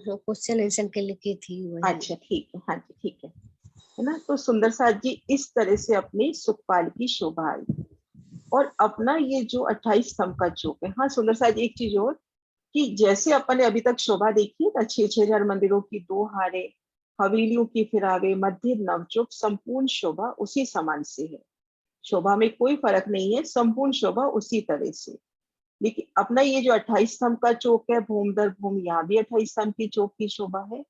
क्वेश्चन आंसर के लिखी थी वही। अच्छा ठीक है, हाँ जी ठीक है ना। तो सुंदर साथ जी इस तरह से अपने सुखपाल की शोभा आई। और अपना ये जो 28 स्तंभ का चौक है, हाँ सुंदर साथ जी एक चीज और, कि जैसे अपन ने अभी तक शोभा देखी है ना, 6,000 मंदिरों की 2 हारे, हवेलियों की फिरावे, मध्य नवचौक, संपूर्ण शोभा उसी समान से है। शोभा में कोई फर्क नहीं है, संपूर्ण शोभा उसी तरह से। लेकिन अपना ये जो 28 स्तंभ का चौक है, भूम दर भूम, यहाँ भी 28 स्तंभ की चौक की शोभा है।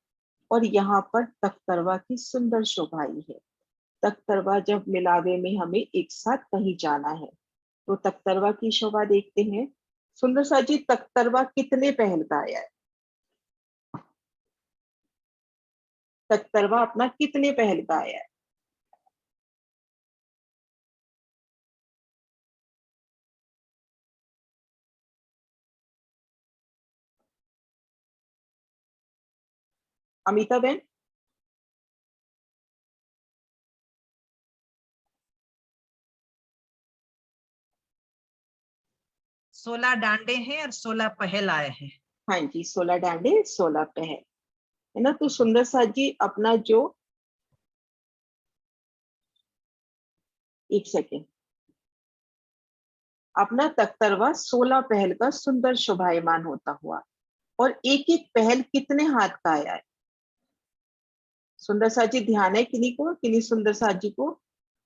और यहाँ पर तख्तरवा की सुंदर शोभाई है। तख्तरवा जब मिलावे में हमें एक साथ कहीं जाना है तो तख्तरवा की शोभा देखते हैं। सुंदर सा जी तख्तरवा कितने पहल का आया है? तख्तरवा अपना कितने पहल का आया है? अमिता बहन। 16 डांडे हैं और 16 पहल आए हैं। हाँ जी 16 डांडे 16 पहल है ना। तो सुंदर सा जी अपना जो, एक सेकेंड, अपना तख्तरवा 16 पहल का सुंदर शोभायमान होता हुआ, और एक एक पहल कितने हाथ का आया है? सुंदर सा जी ध्यान है किन्हीं को, किन्हीं सुंदर सा जी को,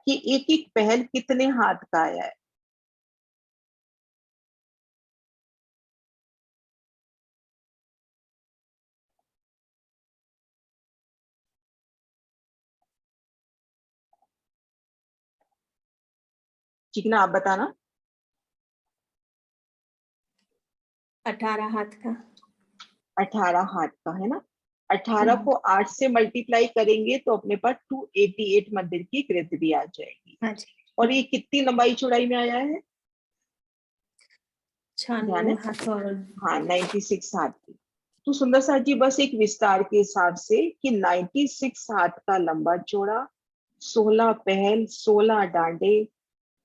कि एक एक पहल कितने हाथ का आया है? चिकना आप बताना। 18 हाथ का। 18 हाथ का है ना। 18 को 8 से मल्टीप्लाई करेंगे तो अपने पास 288 मंदिर की कृति भी आ जाएगी। हाँ जी। और ये कितनी लंबाई चौड़ाई में आया है? 96 हाथ और हाँ 96 हाथ की। तो सुंदर साथ जी बस एक विस्तार के हिसाब से कि 96 हाथ का लंबा चौड़ा, 16 पहल, 16 डांडे,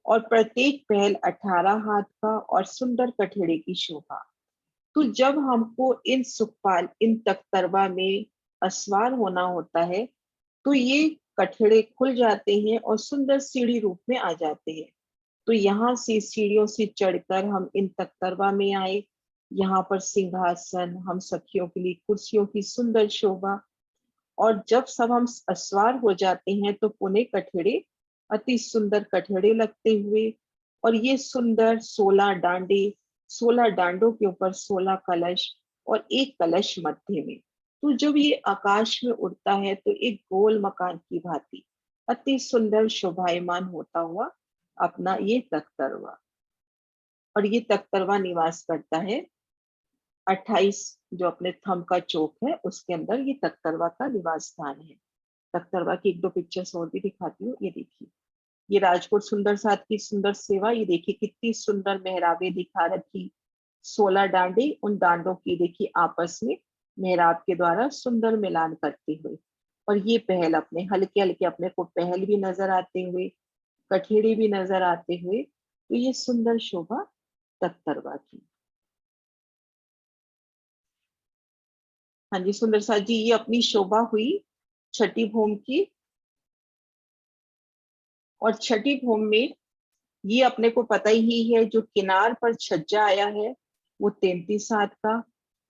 और प्रत्येक पहल 18 हाथ का, और सुंदर कठेड़े की शोभा। तो जब हमको इन तख्तरवा में असवार होना होता है तो ये कठड़े खुल जाते हैं और सुंदर सीढ़ी रूप में आ जाते हैं। तो यहाँ से सीढ़ियों से चढ़कर हम इन तख्तरवा में आए। यहाँ पर सिंहासन, हम सखियों के लिए कुर्सियों की सुंदर शोभा, और जब सब हम अस्वार हो जाते हैं तो पुणे कठड़े, अति सुंदर कठड़े लगते हुए, और ये सुंदर 16 डांडे, 16 डांडों के ऊपर 16 कलश और एक कलश मध्य में। तो जब ये आकाश में उड़ता है तो एक गोल मकान की भांति अति सुंदर शोभायमान होता हुआ अपना ये तख्तरवा, और ये तख्तरवा निवास करता है 28 जो अपने थंब का चौक है उसके अंदर ये तख्तरवा का निवास स्थान है। तख्तरवा की 1-2 पिक्चर्स और भी दिखाती हूँ। ये देखिए, ये राजकोट सुंदर साथ की सुंदर सेवा। ये देखिए कितनी सुंदर मेहराबें दिखा रखी, 16 डांडे, उन डांडों की देखिए आपस में मेहराब के द्वारा सुंदर मिलान करते हुए, और ये पहल अपने हल्के हल्के अपने को पहल भी नजर आते हुए, कठेड़े भी नजर आते हुए। तो ये सुंदर शोभा तख्तरवा की। हाँ जी सुंदर साथ जी, ये अपनी शोभा हुई छठी भूम की, और छठी भूम में ये अपने को पता ही है जो किनार पर छज्जा आया है वो 33 हाथ का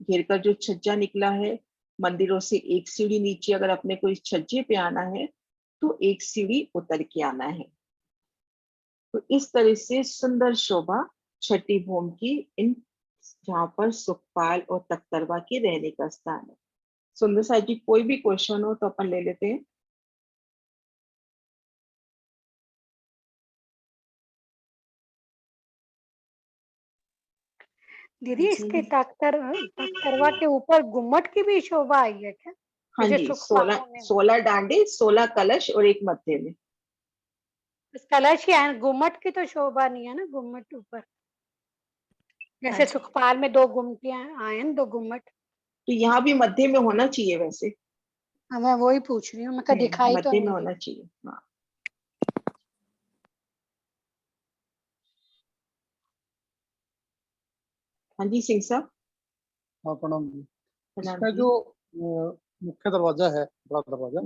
घेर कर जो छज्जा निकला है। मंदिरों से एक सीढ़ी नीचे अगर अपने को इस छज्जे पे आना है तो एक सीढ़ी उतर के आना है। तो इस तरह से सुंदर शोभा छठी भूम की, इन जहाँ पर सुखपाल और तख्तरवा के रहने का स्थान है। सुंदर साथ जी कोई भी क्वेश्चन हो तो अपन ले लेते हैं। दीदी इसके तख्तरवा के ऊपर गुम्मट की भी शोभा आई है क्या? हाँ जैसे जी, सुखपालों में 16 डांडे, 16 कलश और एक मध्य में। कलश ही है, गुम्मट की तो शोभा नहीं है ना, गुम्मट ऊपर जैसे सुखपाल में 2 गुम्मटियां आए हैं, 2 गुम्मट। तो यहाँ भी मध्य में होना चाहिए वैसे। हाँ मैं वही पूछ रही हूँ, मैं दिखाई तो मध्य में नहीं होना चाहिए। हाँ हाँ जी सिंह साहब। हाँ प्रणाम जी। प्रणाम इसका जी। जो मुख्य दरवाजा है, बड़ा दरवाजा,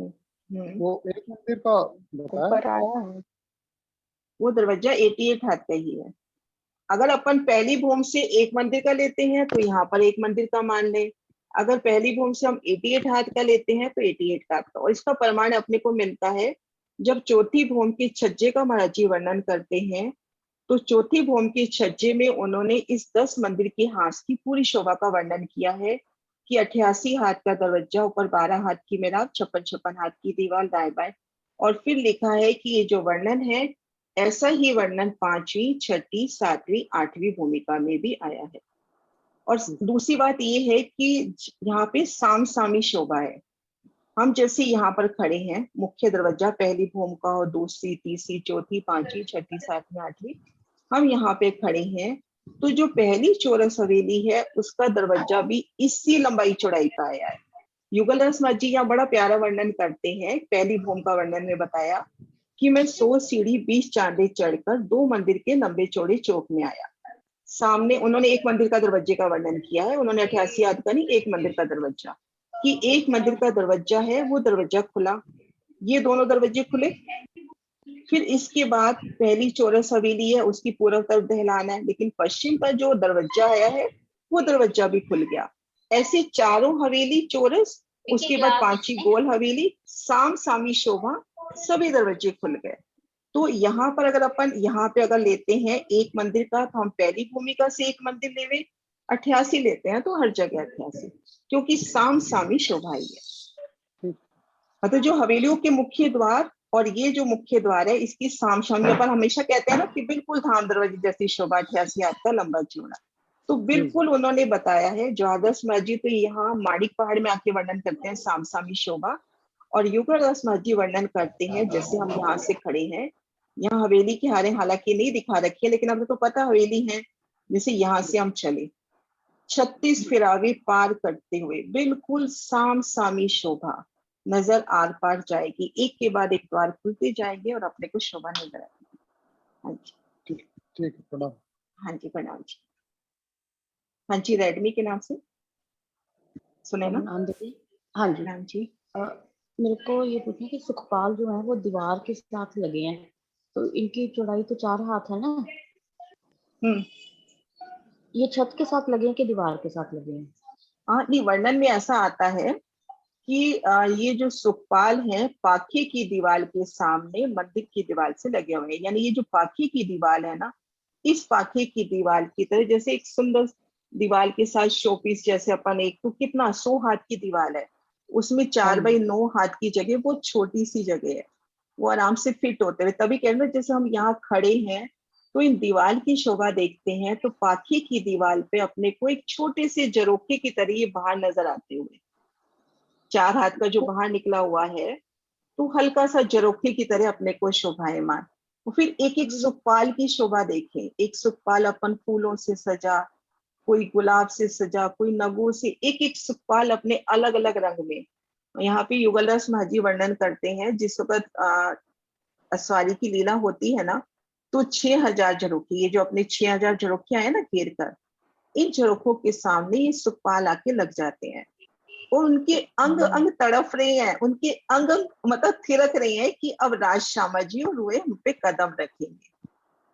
वो एक मंदिर का बताया है। वो दरवाजा 88 हाथ का ही है। अगर अपन पहली भूम से एक मंदिर का लेते हैं तो यहाँ पर एक मंदिर का मान लें। अगर पहली भूम से हम 88 हाथ का लेते हैं तो 88 हाथ का। और इसका प्रमाण अपने को मिलता है जब चौथी भूम के छज्जे का महाराज जी वर्णन करते हैं तो चौथी भूम के छज्जे में उन्होंने इस 10 मंदिर के हाथ की पूरी शोभा का वर्णन किया है कि 88 हाथ का दरवाजा, ऊपर 12 हाथ की मेहराब, 56 हाथ की दीवार दाएं बाएं। और फिर लिखा है कि ये जो वर्णन है ऐसा ही वर्णन 5वीं, 6ठी, 7वीं, 8वीं भूमिका में भी आया है। और दूसरी बात ये है कि यहाँ पे साम सामी शोभा है। हम जैसे यहाँ पर खड़े हैं, मुख्य दरवाजा पहली भूमिका हो, दूसरी, तीसरी, चौथी, 5वीं, 6ठी, 7वीं, 8वीं, हम यहाँ पे खड़े हैं। तो जो पहली चौरस हवेली है उसका दरवाजा भी इसी लंबाई चौड़ाई का आया है। युगल रसमत जी यहाँ बड़ा प्यारा वर्णन करते हैं। पहली भूमि का वर्णन में बताया कि मैं 100 सीढ़ी 20 चांदे चढ़कर 2 मंदिर के लंबे चौड़े चौक में आया। सामने उन्होंने एक मंदिर का दरवाजे का वर्णन किया है। उन्होंने 88 हाथ का नहीं, एक मंदिर का दरवाजा, कि एक मंदिर का दरवाजा है वो दरवाजा खुला, ये दोनों दरवाजे खुले। फिर इसके बाद पहली चौरस हवेली है उसकी पूर्व तरफ दहलान है, लेकिन पश्चिम का जो दरवाजा आया है वो दरवाजा भी खुल गया। ऐसे चारों हवेली चौरस, उसके बाद 5वीं गोल हवेली, साम सामी शोभा, सभी दरवाजे खुल गए। तो यहाँ पर अगर अपन यहाँ पे अगर लेते हैं एक मंदिर का तो हम पहली भूमिका से एक मंदिर लेवे, 88 लेते हैं तो हर जगह 88, क्योंकि साम सामी शोभा ही है। मतलब जो हवेलियों के मुख्य द्वार और ये जो मुख्य द्वार है इसकी साम सामी, अपन हमेशा कहते हैं ना कि बिल्कुल धाम दरवाजे जैसी शोभा, 88 हाथ का लंबा चौड़ा। तो बिल्कुल उन्होंने बताया है। द्वादश महर्षि तो यहाँ माणिक पहाड़ में आके वर्णन करते हैं साम सामी शोभा, और युगलदास महर्षि वर्णन करते हैं जैसे हम यहाँ से खड़े हैं, यहाँ हवेली की हारें हालांकि नहीं दिखा रखी है लेकिन हमें तो पता हवेली है। जैसे यहाँ से हम चले 36 फिरावे पार करते हुए बिल्कुल साम सामी शोभा नजर आर पार जाएगी, एक के बाद एक द्वार खुलते जाएंगे और अपने को शोभा नजर आएगी। हाँ जी ठीक है, प्रणाम। हाँ जी प्रणाम जी। हाँ जी, रेडमी के नाम से सुने ना? हाँ जी। प्रणाम जी। मेरे को ये पूछना है कि सुखपाल जो है वो दीवार के साथ लगे हैं, तो इनकी चौड़ाई तो 4 हाथ है ना, ये छत के साथ लगे हैं कि दीवार के साथ लगे हैं? हाँ, नहीं, वर्णन में ऐसा आता है कि ये जो सुखपाल हैं पाखे की दीवार के सामने मंदिर की दीवार से लगे हुए हैं। यानी ये जो पाखे की दीवार है ना, इस पाखे की दीवार की तरह, जैसे एक सुंदर दीवार के साथ शोपीस जैसे अपन, एक तो कितना 100 हाथ की दीवार है, उसमें 4x9 हाथ की जगह बहुत छोटी सी जगह है, वो आराम से फिट होते हुए। तभी कह रहे हैं जैसे हम यहाँ खड़े हैं तो इन दीवार की शोभा देखते हैं तो पाखे की दीवार पे अपने को एक छोटे से झरोखे की तरह ये बाहर नजर आते हुए, 4 हाथ का जो बाहर निकला हुआ है, तो हल्का सा झरोखे की तरह अपने को शोभायमान। और फिर एक एक सुखपाल की शोभा देखें, एक सुखपाल अपन फूलों से सजा, कोई गुलाब से सजा, कोई नगों से, एक एक सुखपाल अपने अलग अलग रंग में। यहाँ पे युगलदास महाजी वर्णन करते हैं जिस वक्त अस्वारी की लीला होती है ना, तो 6000 झरोखे, ये जो अपने 6000 झरोखियां है ना घेर कर, इन झरोखों के सामने ये सुखपाल आके लग जाते हैं और उनके अंग अंग तड़फ रहे हैं, उनके अंग अंग मतलब थिरक रहे हैं कि अब राज श्यामा जी और वे हम पे कदम रखेंगे।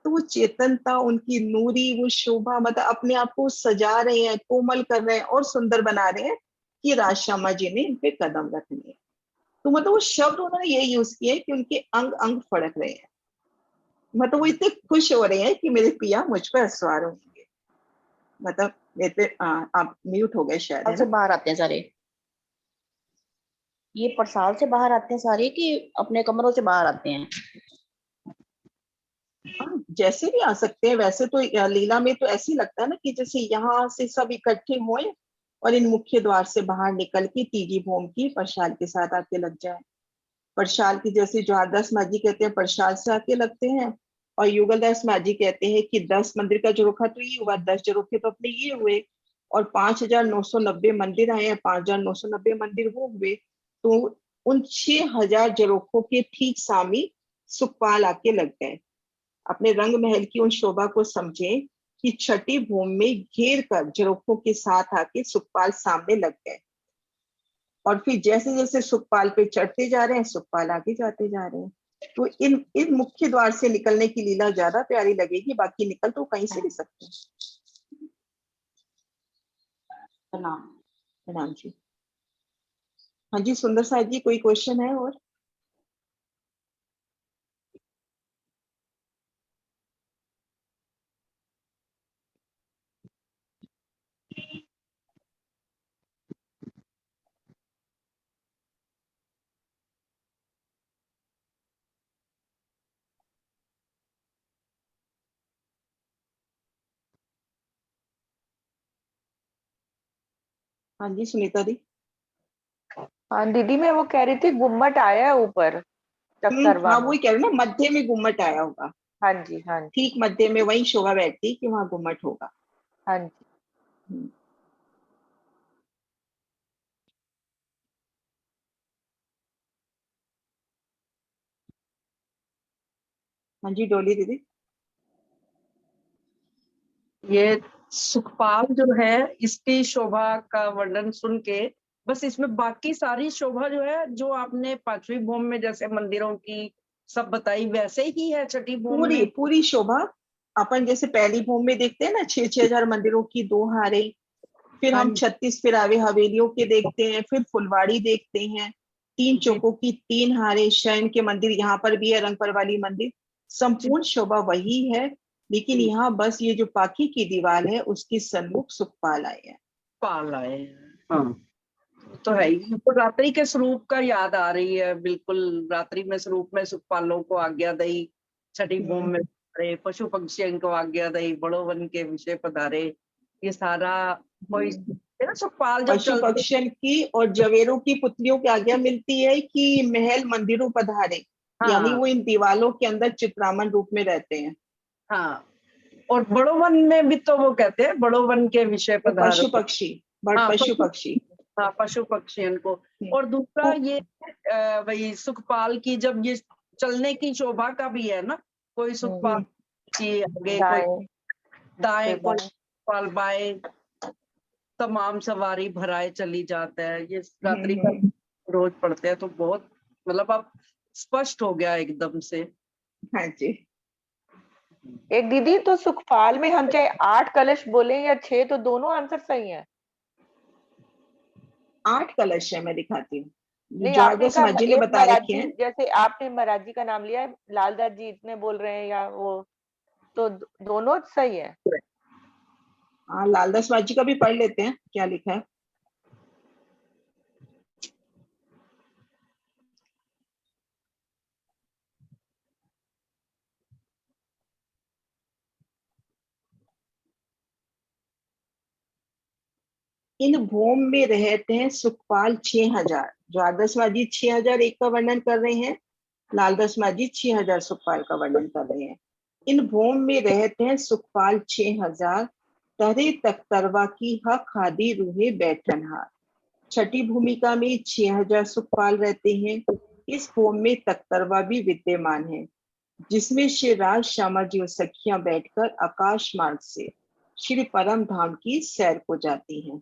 तो वो चेतनता, उनकी नूरी वो शोभा, मतलब अपने आप को सजा रहे हैं, कोमल कर रहे हैं और सुंदर बना रहे हैं कि राज श्यामा जी ने इन पे कदम रखने हैं। तो मतलब वो शब्द उन्होंने ये यूज किए कि उनके अंग अंग फड़क रहे हैं, मतलब वो इतने खुश हो रहे हैं कि मेरे पिया मुझ पर सवार होंगे। मतलब मेरे आप म्यूट हो गए शायद, है से ना? बाहर आते हैं सारे, ये परसाल से बाहर आते हैं सारे कि अपने कमरों से बाहर आते हैं? हाँ, जैसे भी आ सकते हैं। वैसे तो लीला में तो ऐसे ही लगता है ना कि जैसे यहाँ से सब इकट्ठे हुए और इन मुख्य द्वार से बाहर निकल के तीजी भूम की परसाल के साथ आके लग जाए। परसाल की जैसे जोहारदास माजी कहते हैं परसाल से आके लगते हैं, और युगलदास माजी कहते हैं कि 10 मंदिर का झरोखा तो ये हुआ, 10 झरोखे तो अपने ये हुए, और 5990 मंदिर आए हैं, 5990 मंदिर वो हुए। तो उन 6000 झरोखों के ठीक सामने सुखपाल आके लग गए। अपने रंग महल की उन शोभा को समझे कि छठी भूमि में घेर कर झरोखों के साथ आके सुखपाल सामने लग गए, और फिर जैसे जैसे सुखपाल पे चढ़ते जा रहे हैं सुखपाल आगे जाते जा रहे हैं। तो इन मुख्य द्वार से निकलने की लीला ज्यादा प्यारी लगेगी, बाकी निकल तो कहीं से भी सकते हैं। प्रणाम जी। हाँ जी सुंदर साहब जी, कोई क्वेश्चन है और? हाँ जी सुनीता दी। हाँ दीदी, मैं वो कह रही थी गुम्बद आया है ऊपर चक्करवा हाँ में। वही कह रहे ना, मध्य में गुम्मट आया होगा। हाँ जी हाँ जी। ठीक मध्य में वही शोभा बैठती कि वहां गुम्मट होगा। हाँ जी। हाँ जी डोली दीदी। ये सुखपाल जो है इसकी शोभा का वर्णन सुन के बस इसमें बाकी सारी शोभा जो है जो आपने 5वीं भूमि में जैसे मंदिरों की सब बताई वैसे ही है छठी भूमि में। पूरी शोभा अपन जैसे पहली भूमि में देखते हैं ना 6,000 मंदिरों की 2 हारे, फिर हम 36 फिरावे हवेलियों के देखते हैं, फिर फुलवाड़ी देखते हैं, 3 चौकों की 3 हारे, शयन के मंदिर यहाँ पर भी है, रंगपर वाली मंदिर, संपूर्ण शोभा वही है। लेकिन यहाँ बस ये जो पाखी की दीवार है उसकी सन्मुख सुखपाल आए हैं। पाल आए हैं, हाँ तो है ही। तो रात्रि के स्वरूप का याद आ रही है, बिल्कुल रात्रि में स्वरूप में सुखपालों को आज्ञा दई, छठी भूमि में पधारे, पशु पक्षियों को आज्ञा दई, बड़ो वन के विषय पधारे, ये सारा कोई है ना सुखपाल जब पशु पक्षियों की और जवेरों की पुतलियों की आज्ञा मिलती है कि महल मंदिरों पधारे। हाँ। यानी वो इन दीवालों के अंदर चित्रामन रूप में रहते हैं। हाँ, और बड़ो वन में भी तो वो कहते हैं बड़ो वन के विषय पधारो, पशु पक्षी, हाँ, पशु पक्षी, हाँ पशु पक्षियों को। और दूसरा ये वही सुखपाल की जब ये चलने की शोभा का भी है ना, कोई सुखपाल की आगे कोई दाएं कोई सुखपाल बाएं, तमाम सवारी भराए चली जाता है, ये रात्रि का रोज पढ़ते हैं तो बहुत मतलब अब स्पष्ट हो गया एकदम से। हाँ जी। एक दीदी, तो सुखपाल में हम चाहे 8 कलश बोले या 6, तो दोनों आंसर सही है। 8 कलश है, मैं दिखाती हूँ, नहीं, आपने द्वादश कहा माजी ने एक बता रखे महाराज जी, हैं। जैसे आपने महाराज जी का नाम लिया है, लालदास जी इतने बोल रहे हैं या वो, तो दोनों सही है। हाँ, लालदास माजी का भी पढ़ लेते हैं क्या लिखा है। इन भूम में रहते हैं सुखपाल 6000। द्वादश माजी 6001 का वर्णन कर रहे हैं, लालदास माजी 6000 सुखपाल का वर्णन कर रहे हैं। इन भूम में रहते हैं सुखपाल 6000, तरे तख्तरवा की हक खादी रूहे बैठनहार। छठी भूमिका में 6000 सुखपाल रहते हैं। इस भूम में तख्तरवा भी विद्यमान है, जिसमें श्री राज श्यामा जी और सखियां बैठकर आकाश मार्ग से श्री परम धाम की सैर को जाती हैं।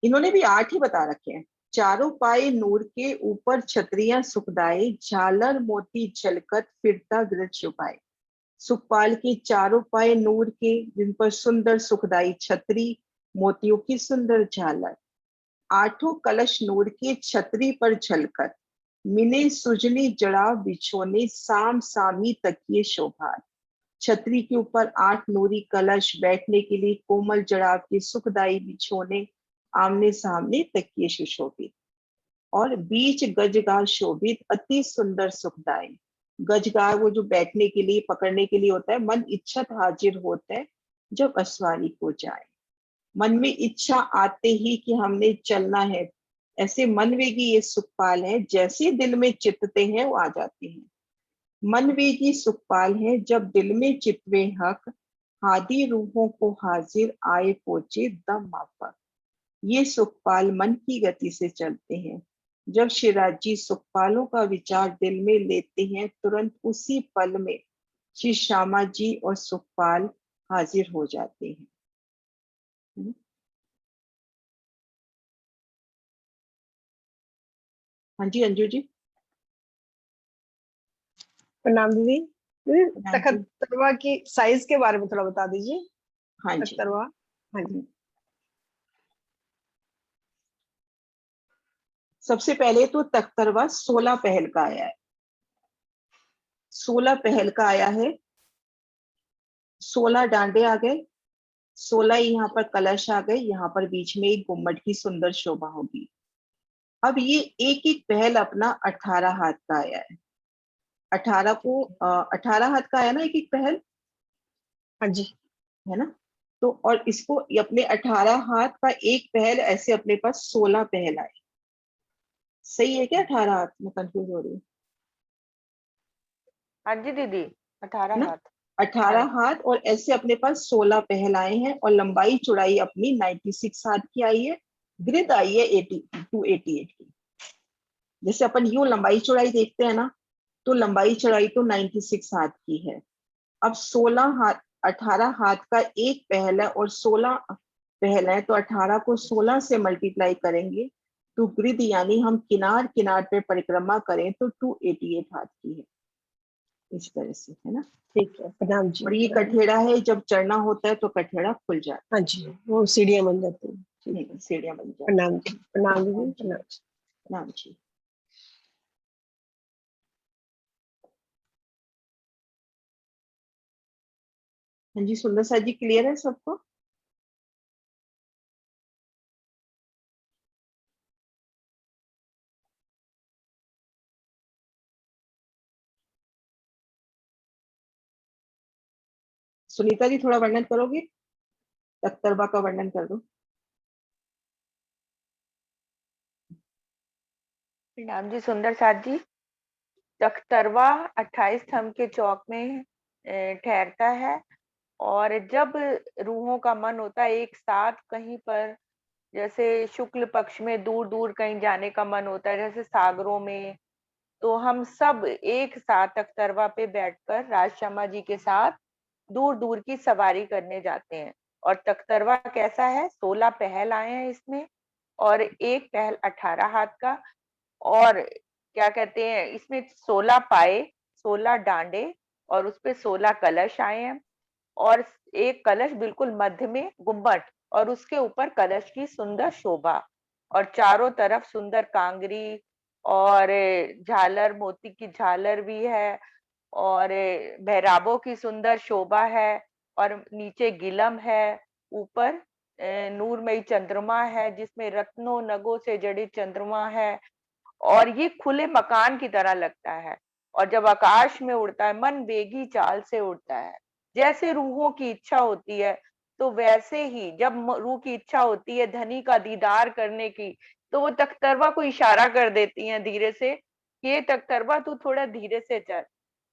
इन्होंने भी 8 ही बता रखे हैं। चारों पाए नूर के ऊपर छतरियां सुखदाई, झालर मोती झलकत फिरता गृह छुपाए। सुखपाल के चारों पाए नूर के, जिन पर सुंदर सुखदाई छतरी, मोतियों की सुंदर झालर। 8 कलश नूर के छतरी पर झलकत, मिने सुजनी जड़ा बिछोने, साम सामी तकिए शोभा। छतरी के ऊपर 8 नूरी कलश, बैठने के लिए कोमल जड़ाव के सुखदाई बिछोने, आमने सामने तकिए सुशोभित। और बीच गजगार शोभित अति सुंदर सुखदाई। गजगार वो जो बैठने के लिए, पकड़ने के लिए होता है। मन इच्छत हाजिर होता है जब असवारी को जाए। मन में इच्छा आते ही कि हमने चलना है, ऐसे मनवेगी ये सुखपाल है, जैसे दिल में चितते हैं वो आ जाते हैं। मनवेगी सुखपाल है, जब दिल में चितवे हक, हादी रूहों को हाजिर आए पहुंचे दम माफक। ये सुखपाल मन की गति से चलते हैं। जब शिवराज जी सुखपालों का विचार दिल में लेते हैं, तुरंत उसी पल में श्री श्यामा जी और सुखपाल हाजिर हो जाते हैं। हाँ जी अंजू जी। प्रणाम दीदी। तख्तरवा की साइज के बारे में थोड़ा बता दीजिए। हाँ जी। तख्तरवा, हाँ जी। सबसे पहले तो तख्तरवा 16 पहल का आया है। 16 पहल का आया है। 16 डांडे आ गए, 16 यहाँ पर कलश आ गए, यहाँ पर बीच में एक गुम्मट की सुंदर शोभा होगी। अब ये एक एक पहल अपना 18 हाथ का आया है। 18 को 18 हाथ का आया ना एक एक पहल। हाँ जी, है ना। तो और इसको अपने 18 हाथ का एक पहल, ऐसे अपने पास 16 पहल आए। सही है क्या? 18 हाथ में कंफ्यूज हो रही हूँ? हाँ जी दीदी, 18 हाथ। 18 हाथ और ऐसे अपने पास 16 पहल आए हैं। और लंबाई चौड़ाई अपनी 96 हाथ की आई है। ग्रिड आई है 288 की। जैसे अपन यूं लंबाई चौड़ाई देखते हैं ना, तो लंबाई चौड़ाई तो 96 हाथ की है। अब 16 हाथ, 18 हाथ का एक पहल है और 16 पहल है, तो 18 को 16 से मल्टीप्लाई करेंगे तो ग्रिड यानी हम किनार किनार पे परिक्रमा करें तो 288 हाथ की है। इस तरह से, है ना। ठीक है, प्रणाम जी। और ये कठेड़ा है, जब चढ़ना होता है तो कठेड़ा खुल जाता है। हाँ जी, वो सीढ़ियां बन जाती हैं। सीढ़ियां बन जाती हैं। प्रणाम जी, प्रणाम दीदी, प्रणाम। प्रणाम जी। हाँ जी, सुंदर सा जी, क्लियर है सबको? सुनीता जी थोड़ा वर्णन करोगे? तख्तरवा का वर्णन कर दो। प्रणाम जी सुंदर साथ जी। तख्तरवा 28 थंब के चौक में ठहरता है, और जब रूहों का मन होता है एक साथ कहीं पर, जैसे शुक्ल पक्ष में दूर दूर कहीं जाने का मन होता है, जैसे सागरों में, तो हम सब एक साथ तख्तरवा पे बैठकर राज श्यामा जी के साथ दूर दूर की सवारी करने जाते हैं। और तख्तरवा कैसा है, 16 पहल आए हैं इसमें, और एक पहल 18 हाथ का, और क्या कहते हैं इसमें 16 पाए, 16 डांडे, और उसपे 16 कलश आए हैं, और एक कलश बिल्कुल मध्य में गुम्बट, और उसके ऊपर कलश की सुंदर शोभा, और चारों तरफ सुंदर कांगरी और झालर, मोती की झालर भी है, और बहराबों की सुंदर शोभा है, और नीचे गिलम है, ऊपर नूरमयी चंद्रमा है जिसमें रत्नों नगों से जड़े चंद्रमा है, और ये खुले मकान की तरह लगता है। और जब आकाश में उड़ता है, मन बेगी चाल से उड़ता है। जैसे रूहों की इच्छा होती है, तो वैसे ही जब रूह की इच्छा होती है धनी का दीदार करने की, तो वो तख्तरवा को इशारा कर देती हैं धीरे से, ये तख्तरवा तू थोड़ा धीरे से चल।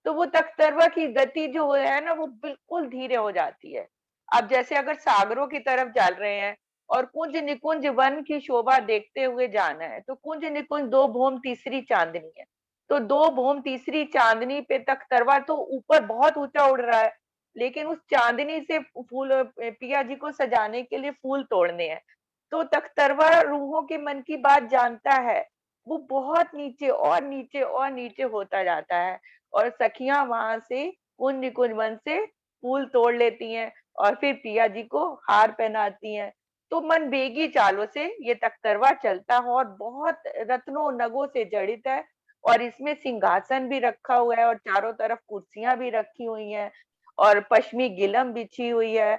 तो वो तख्तरवा की गति जो है ना, वो बिल्कुल धीरे हो जाती है। अब जैसे अगर सागरों की तरफ चल रहे हैं और कुंज निकुंज वन की शोभा देखते हुए जाना है, तो कुंज निकुंज दो भूम तीसरी चांदनी है, तो दो भूम तीसरी चांदनी पे तख्तरवा तो ऊपर बहुत ऊंचा उड़ रहा है, लेकिन उस चांदनी से फूल पिया जी को सजाने के लिए फूल तोड़ने हैं। तो तख्तरवा रूहों के मन की बात जानता है, वो बहुत नीचे और नीचे और नीचे होता जाता है, और सखियां वहां से कुंज निकुंज वन से फूल तोड़ लेती हैं और फिर पिया जी को हार पहनाती हैं। तो मन बेगी चालों से ये तख्तरवा चलता है, और बहुत रत्नों नगों से जड़ित है, और इसमें सिंहासन भी रखा हुआ है, और चारों तरफ कुर्सियां भी रखी हुई हैं, और पश्चिमी गिलम बिछी हुई है,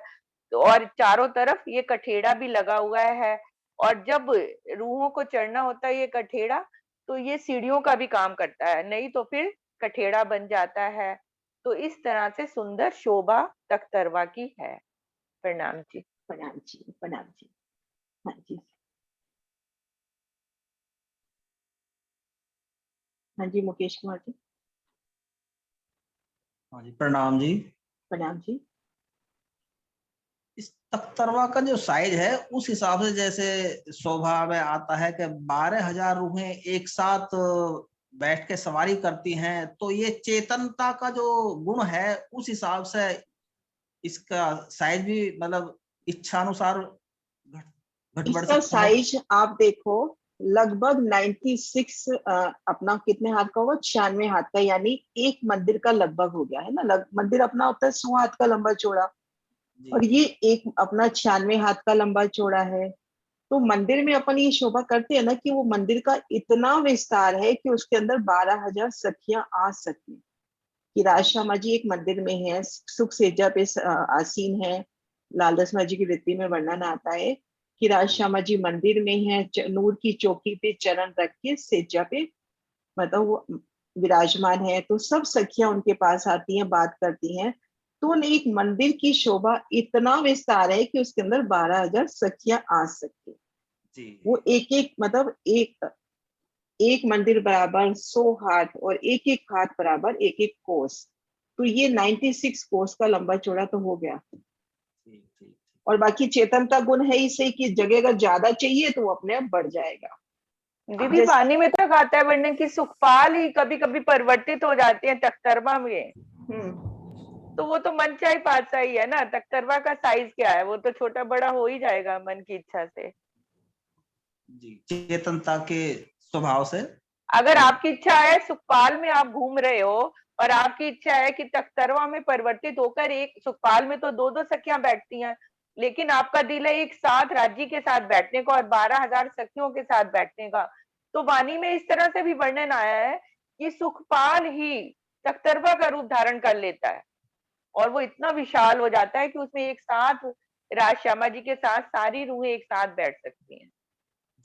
तो और चारों तरफ ये कठेड़ा भी लगा हुआ है। और जब रूहों को चढ़ना होता है ये कठेड़ा, तो ये सीढ़ियों का भी काम करता है, नहीं तो फिर कठेड़ा बन जाता है। तो इस तरह से सुंदर शोभा तख्तरवा की है। प्रणाम जी। प्रणाम जी, प्रणाम जी। हाँ जी, हाँ जी, मुकेश कुमार जी। हाँ जी, प्रणाम जी। प्रणाम जी। इस तख्तरवा का जो साइज है उस हिसाब से जैसे शोभा में आता है कि 12,000 रूहें एक साथ बैठ के सवारी करती हैं, तो ये चेतनता का जो गुण है उस हिसाब से इसका साइज भी मतलब इच्छानुसार घट बढ़ इसका सकता है। साइज आप देखो लगभग 96 अपना कितने हाथ का होगा, 96 हाथ का, यानी एक मंदिर का लगभग हो गया है ना। मंदिर अपना होता है 100 हाथ का लंबा चौड़ा, और ये एक अपना 96 हाथ का लंबा चौड़ा है। तो मंदिर में अपन ये शोभा करते हैं ना कि वो मंदिर का इतना विस्तार है कि उसके अंदर 12,000 सखियां आ सके। कि राजश्यामा जी एक मंदिर में है, सुख सेजा पे आसीन है। लालदास महाराज जी की वृत्ति में वर्णन आता है कि राजश्यामा जी मंदिर में है, नूर की चौकी पे चरण रख के सेजा पे मतलब वो विराजमान है। तो सब सखियां उनके पास आती हैं, बात करती हैं। तो एक मंदिर की शोभा इतना विस्तार है कि उसके अंदर 12,000 सखियां आ सकती। वो एक एक मतलब एक मंदिर बराबर 100 हाथ, और एक एक हाथ बराबर एक एक कोस। तो ये 96 कोस का लंबा चौड़ा तो हो गया। और बाकी चेतनता गुण है इसे कि जगह अगर ज्यादा चाहिए तो वो अपने आप बढ़ जाएगा। दीदी पानी में तक आता है वर्णन की सुखपाल ही कभी कभी परिवर्तित हो जाते हैं तख्तरवा में। तो वो तो मन चाही पातशाही ही है ना। तख्तरवा का साइज क्या है, वो तो छोटा बड़ा हो ही जाएगा मन की इच्छा से। जी, चेतनता के स्वभाव से। अगर आपकी इच्छा है सुखपाल में आप घूम रहे हो और आपकी इच्छा है कि तख्तरवा में परिवर्तित होकर, एक सुखपाल में तो दो दो सखियां बैठती हैं, लेकिन आपका दिल है एक साथ राज्य के साथ बैठने का और 12,000 सखियों के साथ बैठने का, तो वाणी में इस तरह से भी वर्णन आया है कि सुखपाल ही तख्तरवा का रूप धारण कर लेता है, और वो इतना विशाल हो जाता है कि उसमें एक साथ राजश्यामा जी के साथ सारी रूहें एक साथ बैठ सकती हैं।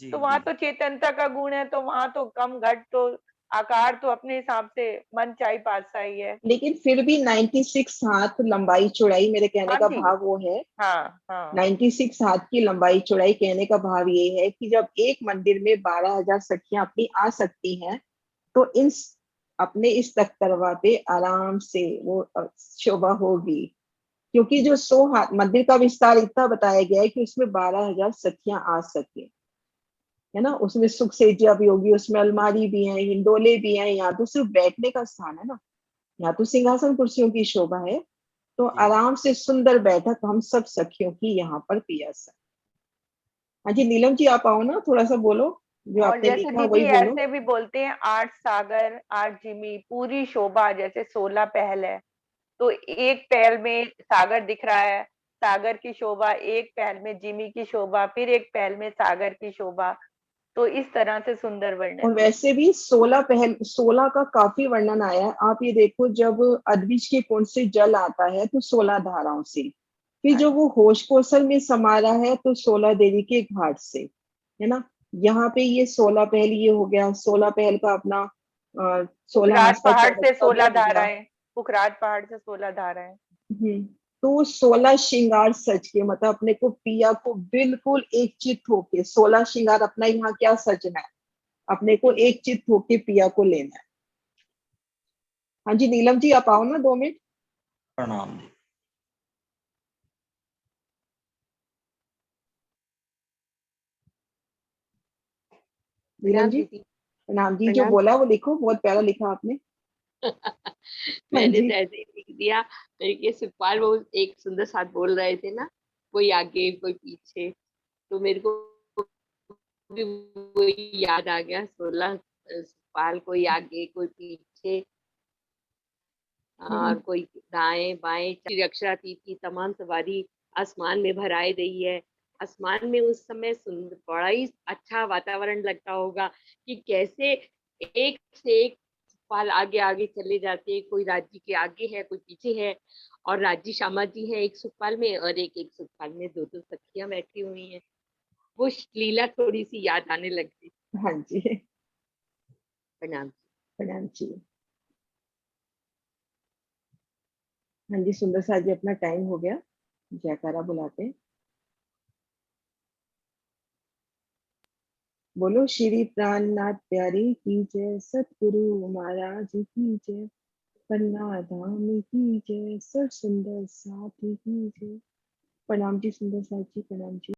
तो वहां तो चेतनता का गुण है, तो वहां तो कम घट तो आकार तो अपने हिसाब से मन चाही पातशाही है। लेकिन फिर भी 96 हाथ लंबाई चौड़ाई, मेरे कहने का भाव वो है। हाँ, हाँ। 96 हाथ की लंबाई चौड़ाई कहने का भाव ये है कि जब एक मंदिर में 12,000 सखियां अपनी आ सकती हैं, तो इन अपने इस तख्तरवा पे आराम से वो शोभा होगी। क्योंकि जो 100 हाथ मंदिर का विस्तार इतना बताया गया है कि उसमें 12,000 सखियां आ सके, है ना। उसमें सुख सेजा भी होगी, उसमें अलमारी भी है, हिंडोले भी हैं। यहाँ तो सिर्फ बैठने का स्थान है ना, यहाँ तो सिंहासन कुर्सियों की शोभा है। तो आराम से सुंदर बैठक हम सब सखियों की यहाँ पर पिया सा। हाँ जी नीलम जी आप आओ ना, थोड़ा सा बोलो जो और आपने जैसे लिखा दीदी वही बोलो। ऐसे भी बोलते हैं 8 सागर 8 जिमी पूरी शोभा, जैसे 16 पहल है तो एक पहल में सागर दिख रहा है, सागर की शोभा, एक पहल में जिमी की शोभा, फिर एक पहल में सागर की शोभा, तो इस तरह से सुंदर और वर्णन। वैसे भी 16 का काफी वर्णन आया है। आप ये देखो जब अद्विज के कुंड से जल आता है तो 16 धाराओं से, फिर जो वो होश कौशल में समा रहा है तो 16 देवी के घाट से, है ना। यहाँ पे ये 16 पहल ये हो गया, 16 पहल का अपना 16 हाथ पुखराज का पहाड़ से चमकता भी 16 हो गया। धाराएं, पुखराज पहाड़ से 16 धाराएं। तो 16 श्रृंगार सच के, मतलब अपने को पिया को बिल्कुल एक चित्त होके, 16 श्रृंगार अपना यहाँ क्या सजना है, अपने को एक चित्त होके पिया को लेना है। हाँ जी नीलम जी आप आओ ना 2 मिनट। प्रणाम। नीलम जी प्रणाम जी, जो बोला वो लिखो, बहुत प्यारा लिखा आपने। मैंने तो ऐसे ही लिख दिया, मेरे के सुखपाल वो एक सुंदर साथ बोल रहे थे ना, कोई आगे कोई पीछे, तो मेरे को भी वही याद आ गया, 16 सुखपाल, कोई आगे कोई पीछे और कोई दाएं बाएं, रक्षाती थी तमाम सवारी आसमान में भराए रही है। आसमान में उस समय सुंदर बड़ा ही अच्छा वातावरण लगता होगा कि कैसे एक से एक पाल आगे आगे चले जाते हैं, कोई राज्य के आगे है कोई पीछे है, और राज्य श्यामा जी है एक सुखपाल में और एक सुखपाल में, 2 सखियां बैठी हुई हैं। वो लीला थोड़ी सी याद आने लग गई। हाँ जी प्रणाम। प्रणाम जी। हाँ जी सुंदर सा जी अपना टाइम हो गया, जयकारा बुलाते हैं। बोलो श्री प्राणनाथ प्यारी की जय, सतगुरु महाराज की जय, पन्ना धाम की जय, सर सुंदर साथी की जय। प्रणाम जी सुंदर साथ जी, प्रणाम जी।